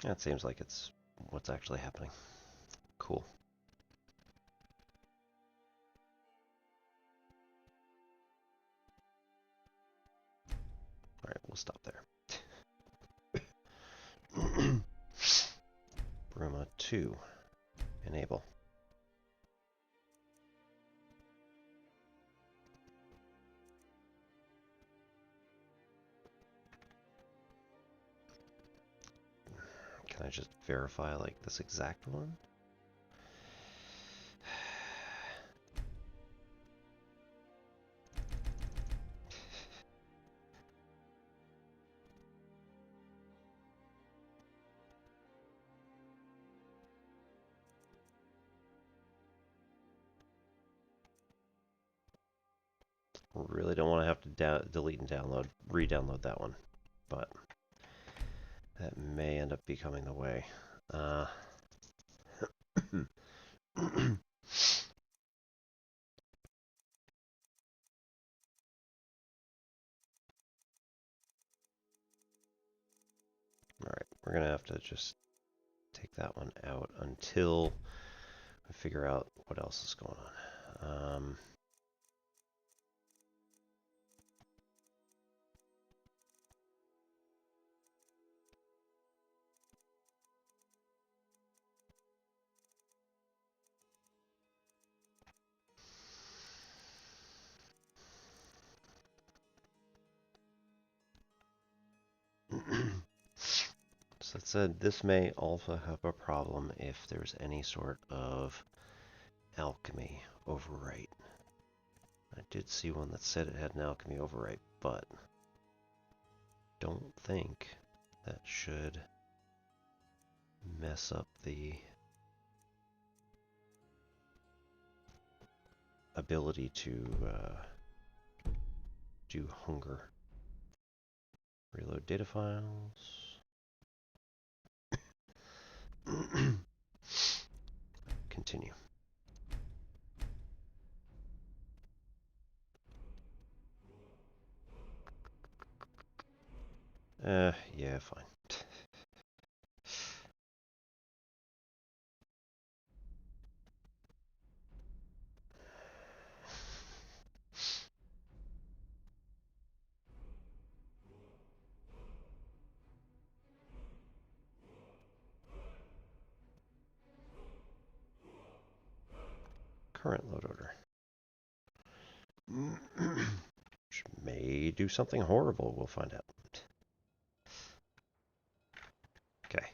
That seems like it's what's actually happening. Cool. Alright, we'll stop there. Bruma 2. Enable. Can I just verify like this exact one? Really don't want to have to delete and download, re-download that one, but that may end up becoming the way. Alright, we're going to have to just take that one out until we figure out what else is going on. So that said, this may also have a problem if there's any sort of alchemy overwrite. I did see one that said it had an alchemy overwrite, but don't think that should mess up the ability to do hunger. Reload data files. Continue. Yeah, fine. Current load order. Which may do something horrible, we'll find out. Okay.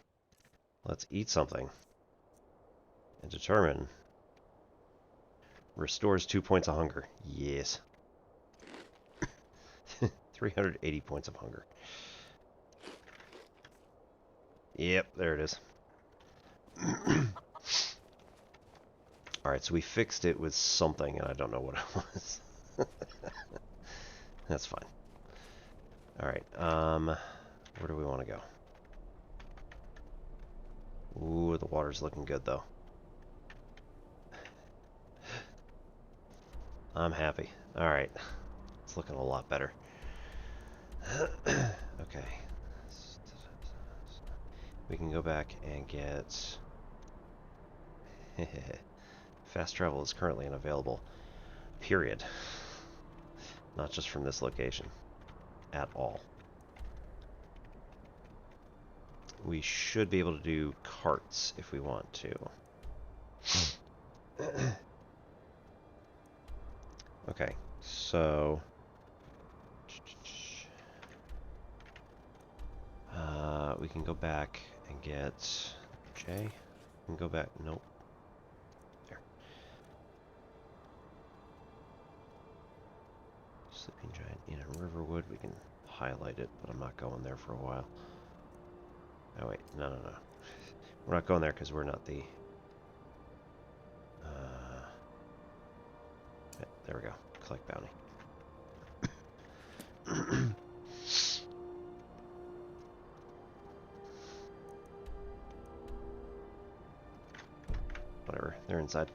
Let's eat something. And determine. Restores 2 points of hunger. Yes. 380 points of hunger. Yep, there it is. Alright, so we fixed it with something, and I don't know what it was. That's fine. Alright, Where do we want to go? Ooh, the water's looking good though. I'm happy. Alright. It's looking a lot better. Okay. We can go back and get... Fast travel is currently unavailable. Period. Not just from this location. At all. We should be able to do carts if we want to. Okay, so... we can go back and get... J? We can go back... Nope. There. Sleeping Giant Inn in Riverwood. We can highlight it, but I'm not going there for a while. Oh wait, no. We're not going there because we're not the... yeah, there we go. Collect bounty. Whatever, they're inside.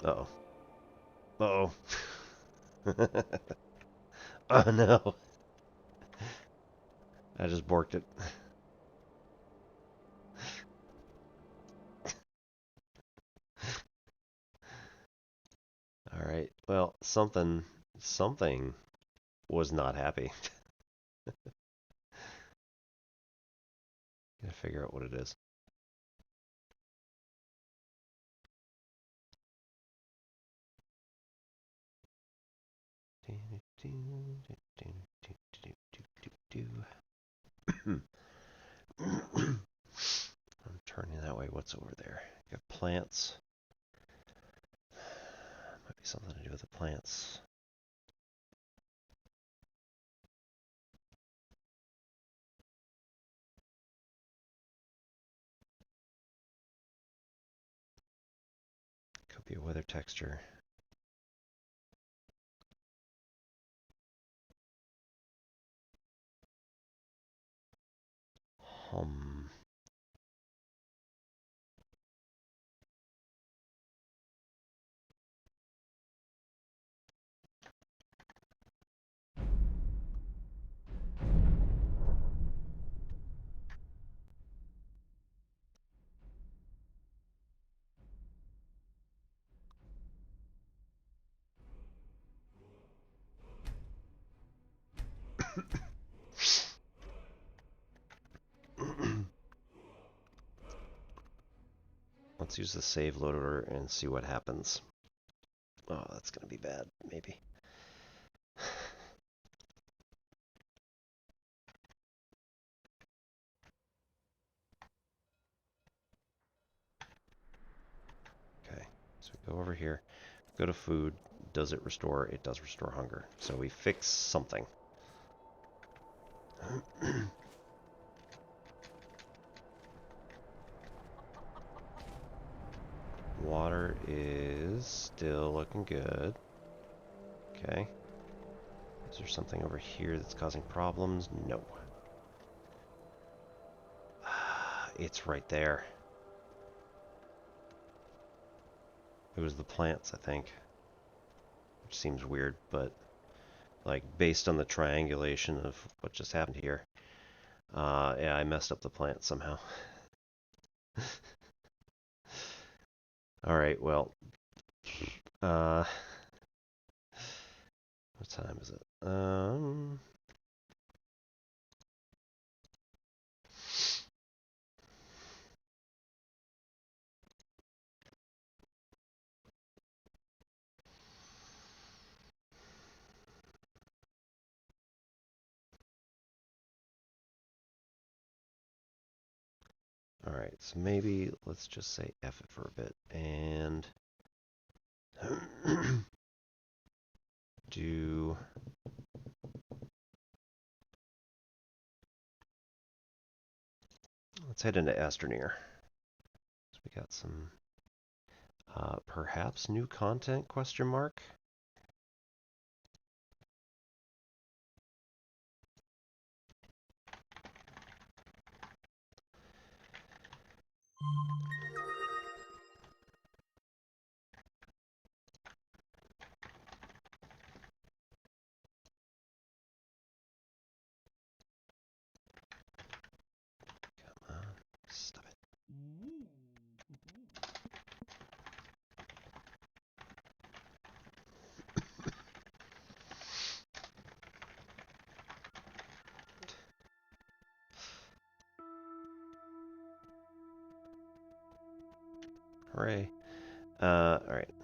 Uh-oh. Uh-oh. Oh no. I just borked it. Alright, well, something was not happy. Gotta figure out what it is. I'm turning that way. What's over there? Got plants. Might be something to do with the plants. Could be a weather texture. Let's use the save loader and see what happens. Oh, that's gonna be bad, maybe. Okay, so we go over here, go to food. Does it restore? It does restore hunger. So we fix something. Water is still looking good. Okay. Is there something over here that's causing problems? No. It's right there. It was the plants, I think. Which seems weird, but like based on the triangulation of what just happened here, yeah, I messed up the plant somehow. Alright, well, what time is it? Alright, so maybe let's just say F it for a bit and do let's head into Astroneer. So we got some perhaps new content question mark. Come on, stop it. Hooray. Alright.